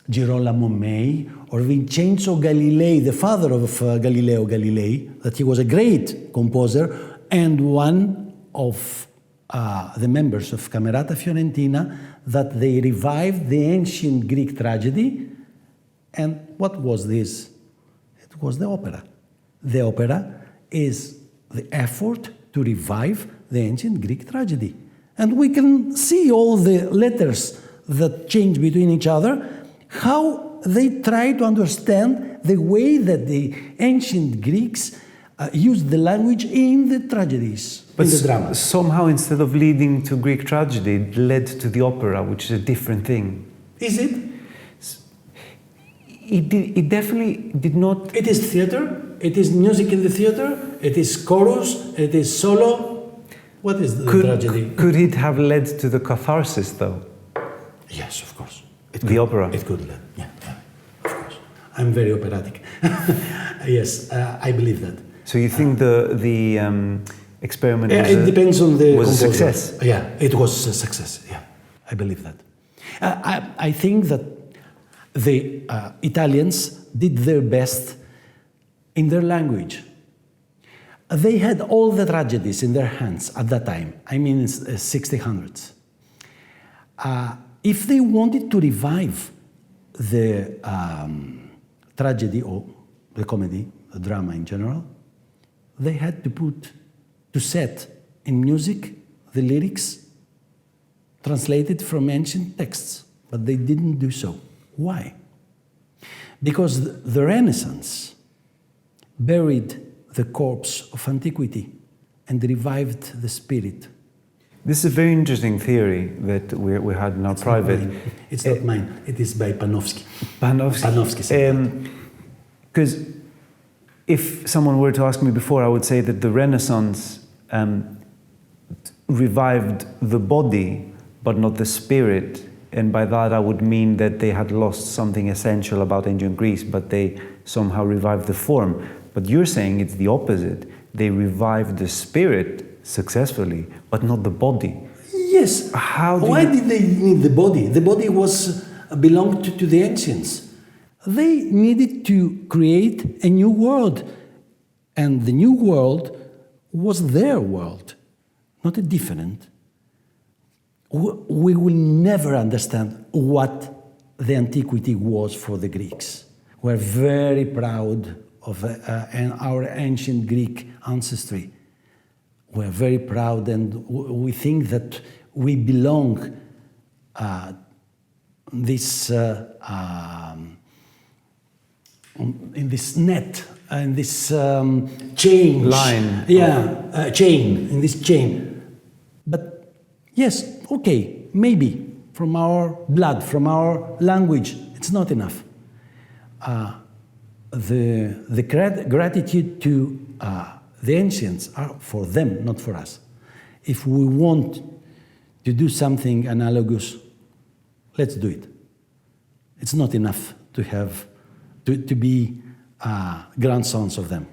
Girolamo May, or Vincenzo Galilei, the father of Galileo Galilei, that he was a great composer and one of the members of Camerata Fiorentina, that they revived the ancient Greek tragedy. And what was this? It was the opera. The opera is the effort to revive the ancient Greek tragedy. And we can see all the letters that change between each other, how they try to understand the way that the ancient Greeks used the language in the tragedies, in the dramas. Somehow, instead of leading to Greek tragedy, it led to the opera, which is a different thing. Is it? It definitely did not... It is theater, it is music in the theater, it is chorus, it is solo. What is the tragedy? Could it have led to the catharsis, though? Yes, of course. The opera? It could lead, yeah, of course. I'm very operatic. Yes, I believe that. So you think the experiment was it depends on the was a composer. success? Yeah, it was a success, yeah. I believe that. I think that the Italians did their best in their language. They had all the tragedies in their hands at that time, I mean 1600s. If they wanted to revive the tragedy or the comedy, the drama in general, they had to set in music the lyrics translated from ancient texts, but they didn't do so. Why? Because the Renaissance buried the corpse of antiquity and revived the spirit. This is a very interesting theory that we had in our private. It's not mine. It is by Panofsky. Panofsky. Because if someone were to ask me before, I would say that the Renaissance revived the body, but not the spirit. And by that, I would mean that they had lost something essential about ancient Greece, but they somehow revived the form. But you're saying it's the opposite. They revived the spirit successfully, but not the body. Yes. Why did they need the body? The body belonged to the ancients. They needed to create a new world. And the new world was their world, not a different. We will never understand what the antiquity was for the Greeks. We're very proud of our ancient Greek ancestry. We're very proud, and we think that we belong in this net, in this chain. Line. Yeah, chain, in this chain. But yes, okay, maybe from our blood, from our language, it's not enough. The gratitude to the ancients are for them, not for us. If we want to do something analogous, let's do it. It's not enough to have to be grandsons of them.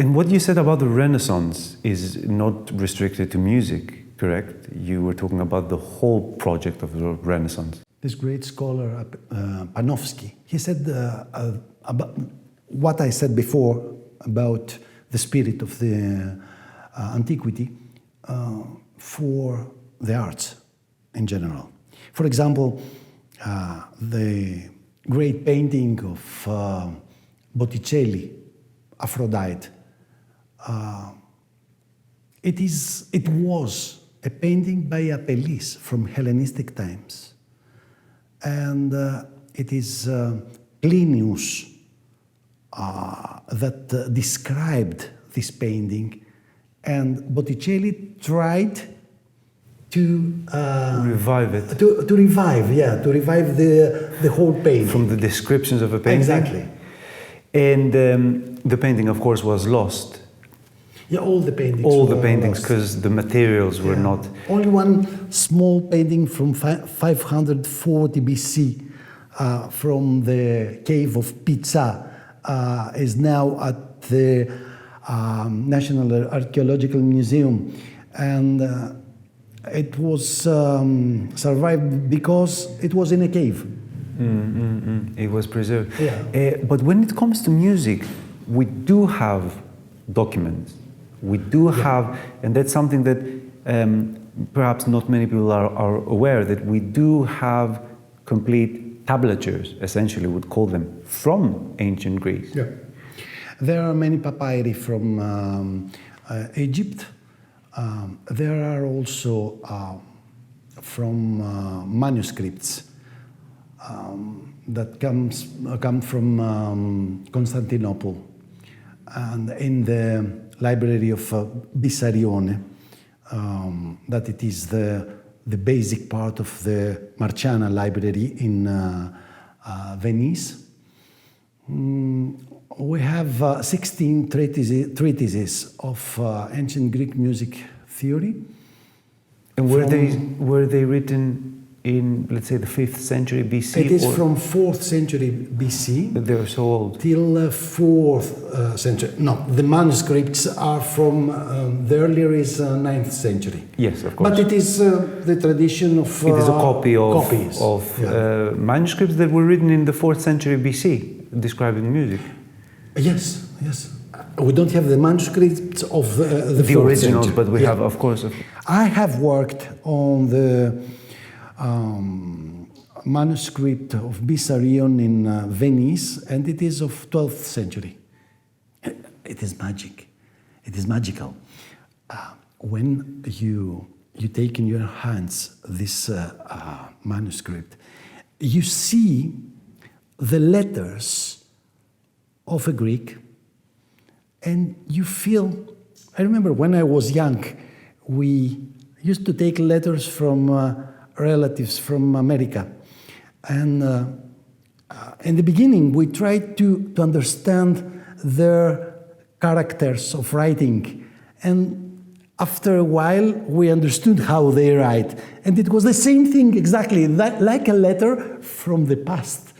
And what you said about the Renaissance is not restricted to music, correct? You were talking about the whole project of the Renaissance. This great scholar, Panofsky, he said about what I said before about the spirit of the Antiquity for the arts in general. For example, the great painting of Botticelli, Aphrodite, it was a painting by Apelles from Hellenistic times. And it is Plinius that described this painting, and Botticelli tried to revive it. To revive the whole painting. From the descriptions of a painting? Exactly. And the painting, of course, was lost. Yeah, all the paintings. All the paintings, because the materials were not. Only one small painting from 540 BC from the cave of Pisa is now at the National Archaeological Museum, and it was survived because it was in a cave. It was preserved. Yeah. But when it comes to music, we do have documents. We do have, and that's something that perhaps not many people are aware, that we do have complete tablatures, essentially would call them, from ancient Greece. Yeah. There are many papyri from Egypt. There are also from manuscripts that come from Constantinople, and in the library of Vissarione, that it is the basic part of the Marciana library in Venice. We have 16 treatises of ancient Greek music theory. And were they written in, let's say, the 5th century BC? It is from 4th century BC. But they're so old. Till 4th century. No, the manuscripts are from, the earlier is 9th century. Yes, of course. But it is the tradition of it is a copy of, copies. Manuscripts that were written in the 4th century BC, describing music. Yes, yes. We don't have the manuscripts of the originals, century. But we have, of course. I have worked on the manuscript of Vissarion in Venice, and it is of 12th century. It is magic. It is magical. When you take in your hands this manuscript, you see the letters of a Greek, and you feel. I remember when I was young, we used to take letters from relatives from America, and in the beginning we tried to understand their characters of writing, and after a while we understood how they write, and it was the same thing exactly, like a letter from the past.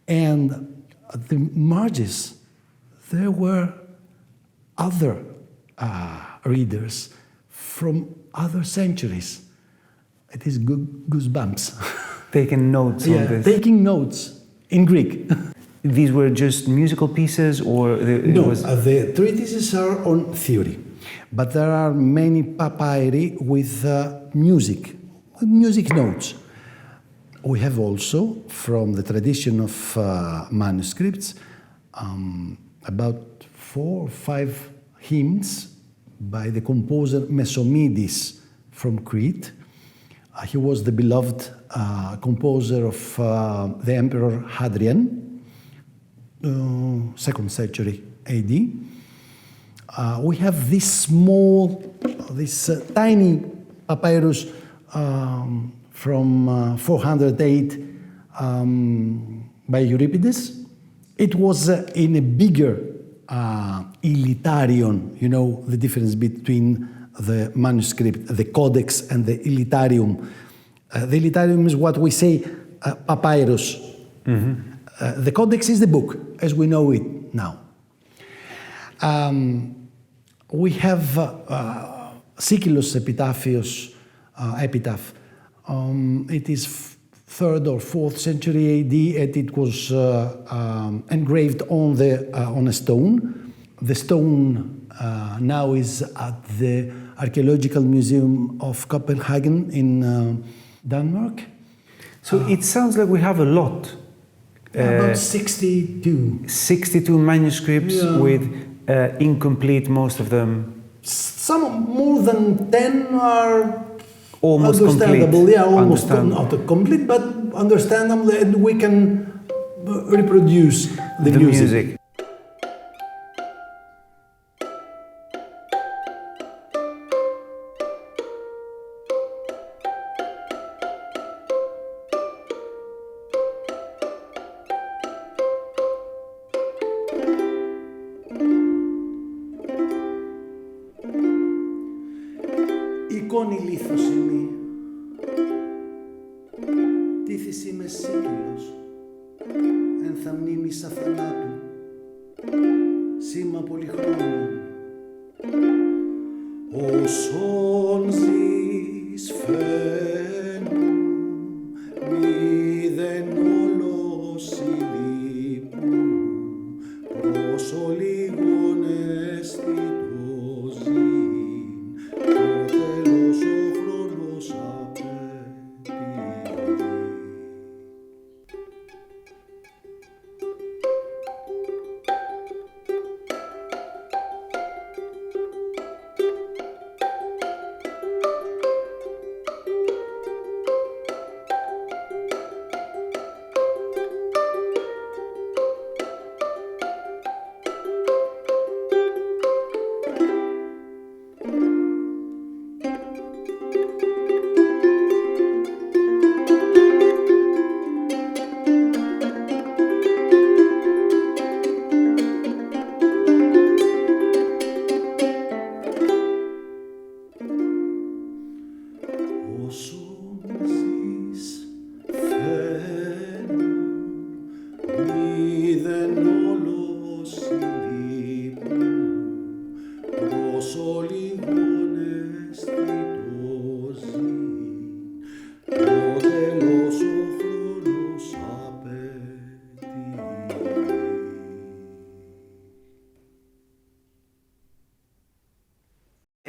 And at the margins there were other readers from other centuries. It is goosebumps. Taking notes on this. Taking notes in Greek. These were just musical pieces, or the treatises are on theory, but there are many papyri with music notes. We have also, from the tradition of manuscripts, about 4 or 5 hymns by the composer Mesomides from Crete, He was the beloved composer of the Emperor Hadrian, 2nd century AD. We have this small, this tiny papyrus from 408 by Euripides. It was in a bigger Illitarion, you know the difference between the manuscript, the codex, and the Illitarium. The Illitarium is what we say papyrus. The codex is the book, as we know it now. We have Seikilos Epitaph. It is 3rd or 4th century AD, and it was engraved on a stone. The stone now is at the Archaeological Museum of Copenhagen in Denmark. So it sounds like we have a lot. About 62. 62 manuscripts with incomplete, most of them. Some more than 10 are almost understandable. complete. Yeah, almost not complete, but understandable, and we can reproduce the music. Εικόνη λίθος ημί, τήθης είμαι Σίκυλος, εν θα μνήμης αθανάτου, σήμα πολυχρόνιον. Όσον ζεις φαίνου, μηδεν όλος ηλίπου, προς ολίγον αισθητό ζήν, το τέλος ο χρόνος απαιτεί.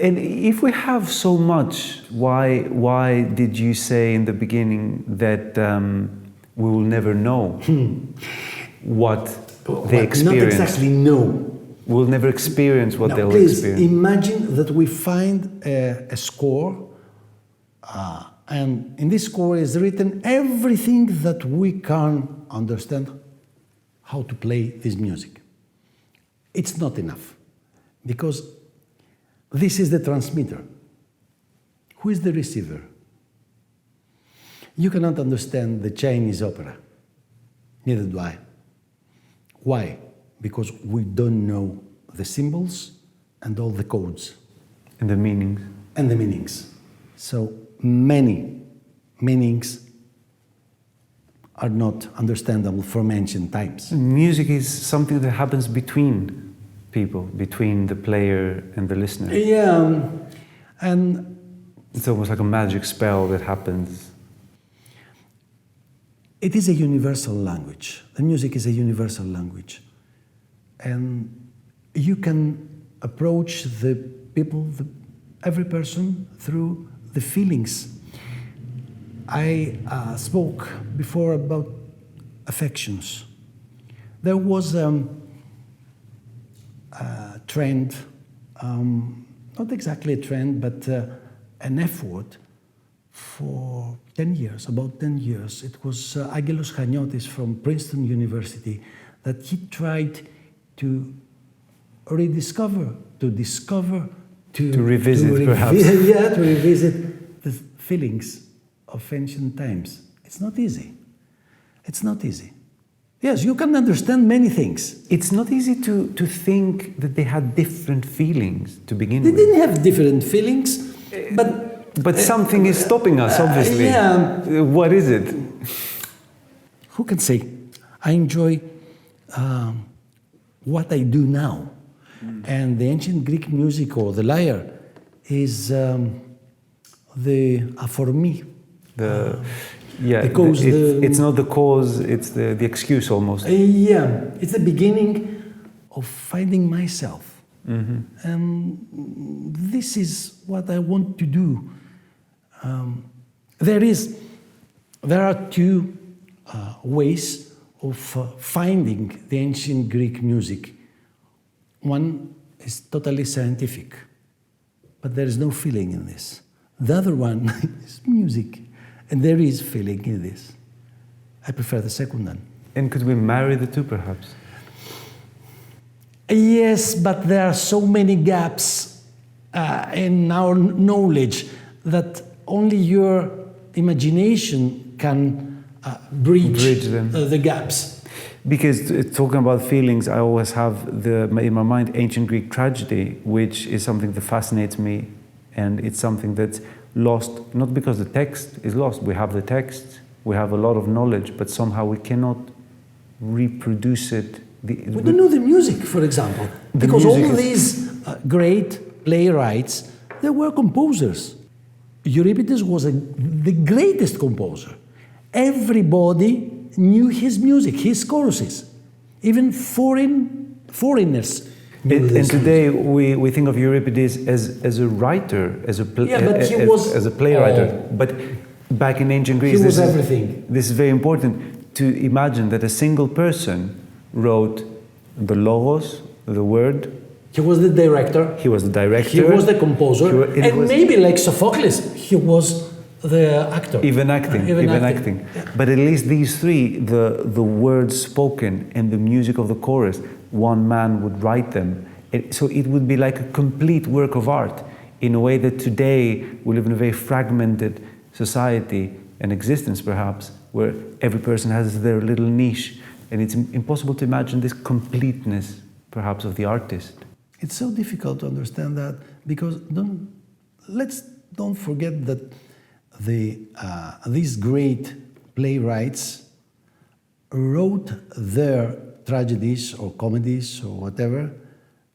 And if we have so much, why did you say in the beginning that we will never know what they experience? Not exactly know. We'll never experience what they'll please experience. Imagine that we find a score, and in this score is written everything that we can understand how to play this music. It's not enough, because this is the transmitter. Who is the receiver? You cannot understand the Chinese opera. Neither do I. Why? Because we don't know the symbols and all the codes. And the meanings. And the meanings. So many meanings are not understandable from ancient times. Music is something that happens between people, between the player and the listener. Yeah, and it's almost like a magic spell that happens. It is a universal language. The music is a universal language. And you can approach the people, every person, through the feelings. I spoke before about affections. There was a trend, not exactly a trend, but an effort for for 10 years, about 10 years. It was Angelos Chaniotis from Princeton University that he tried to rediscover, to discover, to revisit, perhaps. Yeah, to revisit the feelings of ancient times. It's not easy. It's not easy. Yes, you can understand many things. It's not easy to think that they had different feelings to begin They with. didn't have different feelings, but something is stopping us, obviously. yeah. What is it? Who can say? I enjoy what I do now. And the ancient Greek music or the lyre is the aphormi. Because it's not the cause, it's the excuse almost. Yeah, it's the beginning of finding myself. And this is what I want to do. There are two ways of finding the ancient Greek music. One is totally scientific, but there is no feeling in this. The other one is music, and there is feeling in this. I prefer the second one. And could we marry the two, perhaps? Yes, but there are so many gaps in our knowledge that only your imagination can bridge them. The gaps. Because talking about feelings, I always have in my mind ancient Greek tragedy, which is something that fascinates me, and it's something that's lost, not because the text is lost. We have the text, we have a lot of knowledge, but somehow we cannot reproduce it. We don't know the music, for example, because all these great playwrights, they were composers. Euripides was the greatest composer. Everybody knew his music, his choruses. Even foreigners knew And today we think of Euripides as a writer, as a playwright. But back in ancient Greece, he was everything. This is very important to imagine that a single person wrote the logos, the word. He was the director. He was the director. He was the composer. Maybe like Sophocles, he was the actor. Even acting. Yeah. But at least these three, the words spoken and the music of the chorus, one man would write them. So it would be like a complete work of art in a way that today we live in a very fragmented society and existence, perhaps, where every person has their little niche. And it's impossible to imagine this completeness, perhaps, of the artist. It's so difficult to understand that because don't forget that these great playwrights wrote their tragedies or comedies or whatever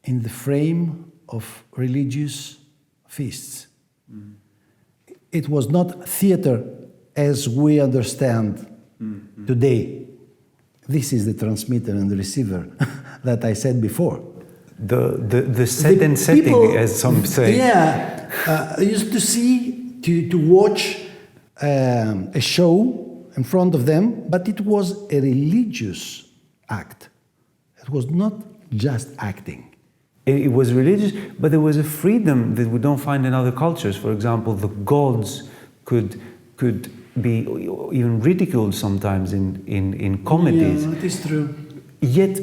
in the frame of religious feasts. It was not theater as we understand today. This is the transmitter and the receiver that I said before. The set and setting, people, as some say. Yeah, I used to see, to watch a show in front of them, but it was a religious act. It was not just acting. It was religious, but there was a freedom that we don't find in other cultures. For example, the gods could be even ridiculed sometimes in comedies. Yeah, that is true. Yet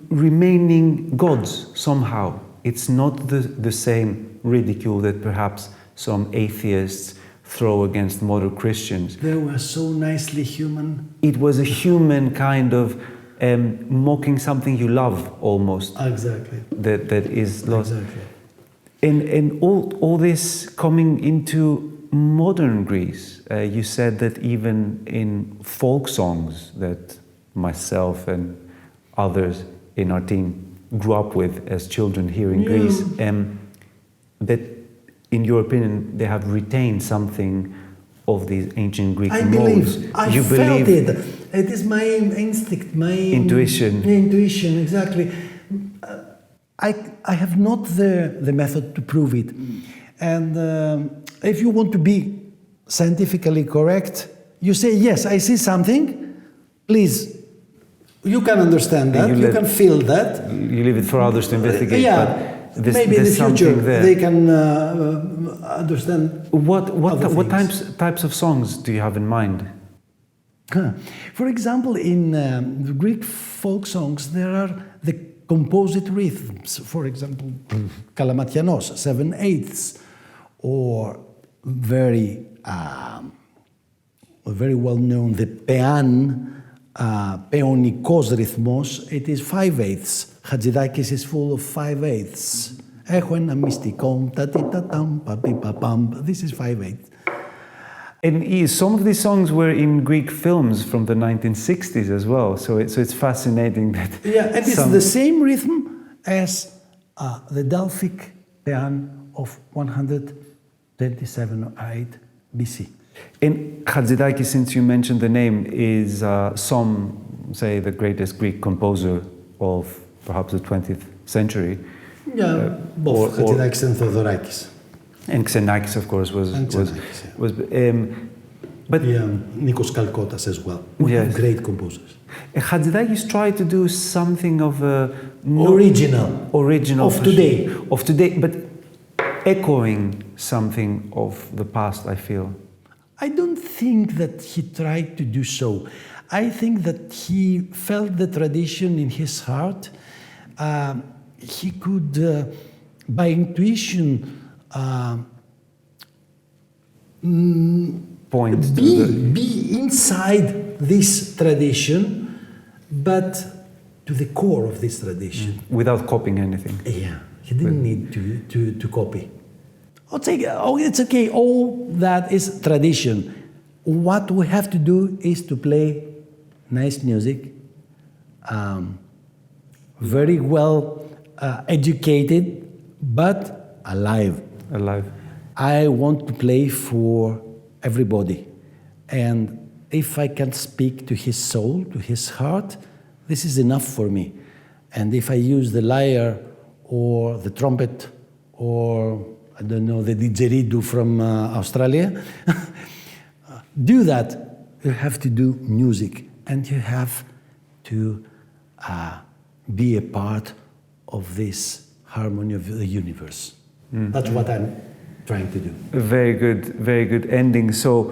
remaining gods somehow. It's not the same ridicule that perhaps some atheists throw against modern Christians. They were so nicely human. It was a human kind of mocking something you love, almost. Exactly. That is lost. Exactly. And all this coming into modern Greece. You said that even in folk songs that myself and others in our team grew up with as children here in Greece, that in your opinion they have retained something of these ancient Greek modes. I felt it. It is my instinct, my intuition. Intuition, exactly. I have not the method to prove it. And if you want to be scientifically correct, you say, yes, I see something, please. You can understand that, you can feel that. You leave it for others to investigate. Yeah, Maybe in the future they can understand. What types of songs do you have in mind? For example, in the Greek folk songs, there are the composite rhythms. For example, Kalamatianos, 7/8, or very well known, the peonikos rhythmos. It is 5/8. Hadzidakis is full of 5/8. Έχω ένα μυστικό, τατιταταμ, παπιπαπαμ. This is 5/8. And some of these songs were in Greek films from the 1960s as well, so it's fascinating that... Yeah, and it's the same rhythm as the Delphic Pean of 127 or 8 BC. And Hadzidakis, since you mentioned the name, is some say the greatest Greek composer of perhaps the 20th century. Yeah, both Hadzidakis and Theodorakis. And Xenakis, of course, but Nikos Kalkotas as well. We have great composers. Hadzidakis tried to do something of a original of today, but echoing something of the past, I feel. I don't think that he tried to do so. I think that he felt the tradition in his heart. He could, by intuition, be inside this tradition, but to the core of this tradition. Without copying anything. Yeah, he didn't need to copy. It's okay, all that is tradition. What we have to do is to play nice music, very well educated, but alive. I want to play for everybody. And if I can speak to his soul, to his heart, this is enough for me. And if I use the lyre or the trumpet or, I don't know, the didgeridoo from Australia, do that. You have to do music and you have to be a part of this harmony of the universe. That's what I'm trying to do. Very good ending. So,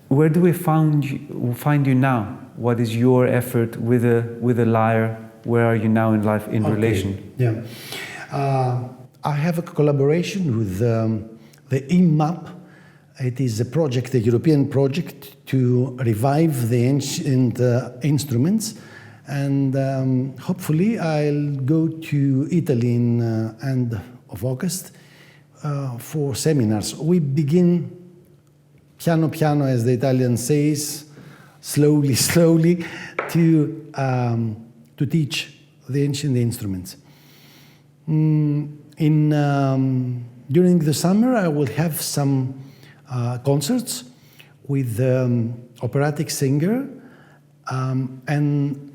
where do we find you now? What is your effort with a lyre? Where are you now in life in relation? Yeah, I have a collaboration with the IMAP. It is a project, a European project to revive the ancient instruments. And hopefully I'll go to Italy in end of August for seminars. We begin piano piano, as the Italian says, slowly to teach the ancient instruments. During the summer I will have some concerts with operatic singer and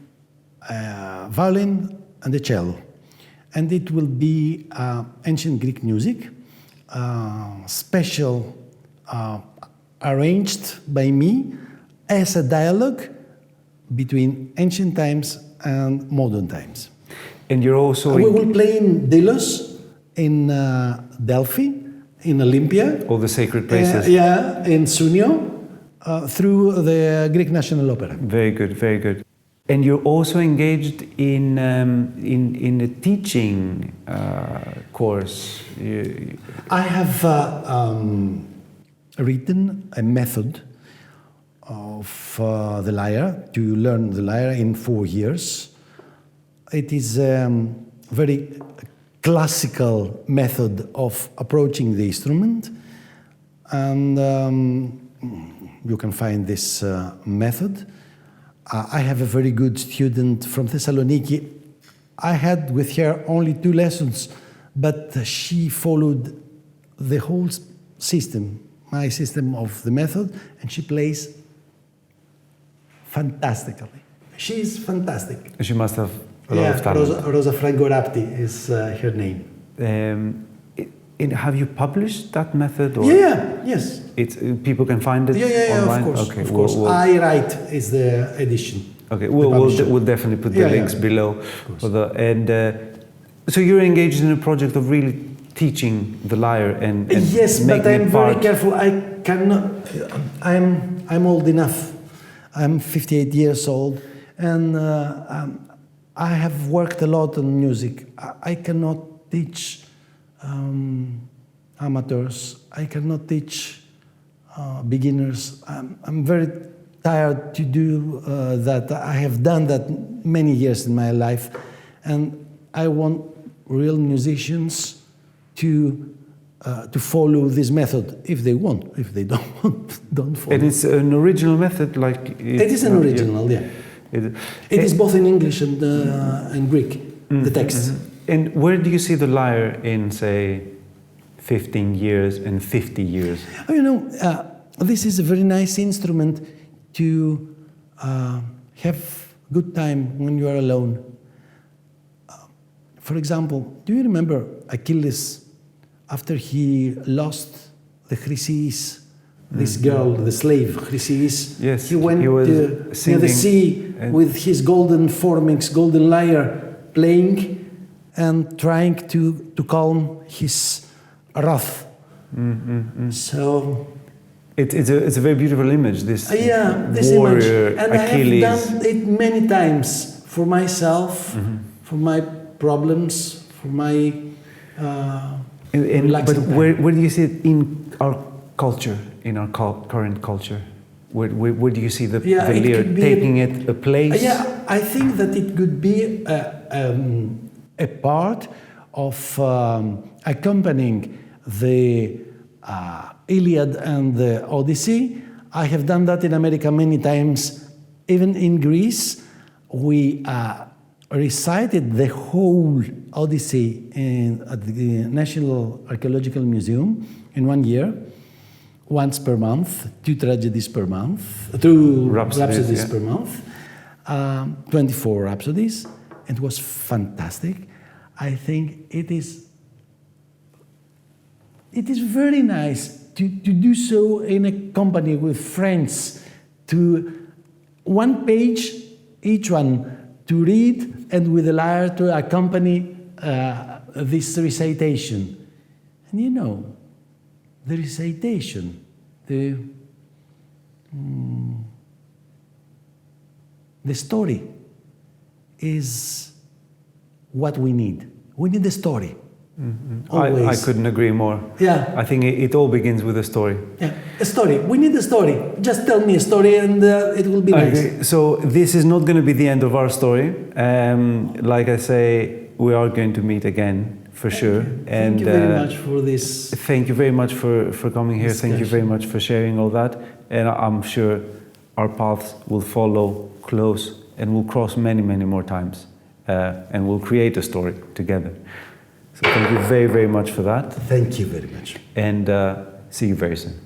violin and the cello. And it will be ancient Greek music, special arranged by me as a dialogue between ancient times and modern times. And you're also... We will play in Delos, in Delphi, in Olympia. All the sacred places. In Sunio, through the Greek National Opera. Very good. And you're also engaged in a teaching course. I have written a method of the lyre, to learn the lyre in 4 years. It is a very classical method of approaching the instrument. And you can find this method. I have a very good student from Thessaloniki. I had with her only 2 lessons, but she followed the whole system, my system of the method, and she plays fantastically. She is fantastic. She must have a lot of talent. Rosa Frangorapti is her name. Have you published that method? Or yes. People can find it online? Of course. I write is the edition. Okay, we'll definitely put the links below. So you're engaged in a project of really teaching the lyre and yes, but making I'm it very part. careful. I cannot. I'm old enough. I'm 58 years old, and I have worked a lot on music. I cannot teach amateurs. I cannot teach beginners. I'm very tired to do that. I have done that many years in my life, and I want real musicians to follow this method if they want. If they don't want, don't follow. And it's an original method, like It is an original, yeah. It is both in English and Greek, the text. And where do you see the lyre in, say, 15 years and 50 years? Oh, you know, this is a very nice instrument to have good time when you are alone. For example, do you remember Achilles after he lost the Chryseis, this girl, the slave Chryseis? Yes, he went he was near the sea with his golden formings, golden lyre, playing and trying to calm his wrath. So it's a very beautiful image. This this warrior image, and Achilles. I have done it many times for myself, for my problems, for my but where do you see it in our culture, in our current culture? Where do you see the lyre taking it a place? Yeah, I think that it could be a part of accompanying the Iliad and the Odyssey. I have done that in America many times. Even in Greece, we recited the whole Odyssey at the National Archaeological Museum in 1 year, once per month, 2 tragedies per month, 2 rhapsodies per month, 24 rhapsodies. It was fantastic. I think it is very nice to do so in a company with friends, to one page, each one, to read, and with the lyre to accompany this recitation. And you know, the recitation, the story is what we need. We need the story. I couldn't agree more. Yeah. I think it all begins with a story. Yeah, a story. We need a story. Just tell me a story and it will be nice. Okay. So this is not going to be the end of our story. Like I say, we are going to meet again for sure. Thank you very much for this. Thank you very much for coming here. Discussion. Thank you very much for sharing all that. And I'm sure our paths will follow close and will cross many, many more times. And we'll create a story together. So thank you very, very much for that. Thank you very much. And see you very soon.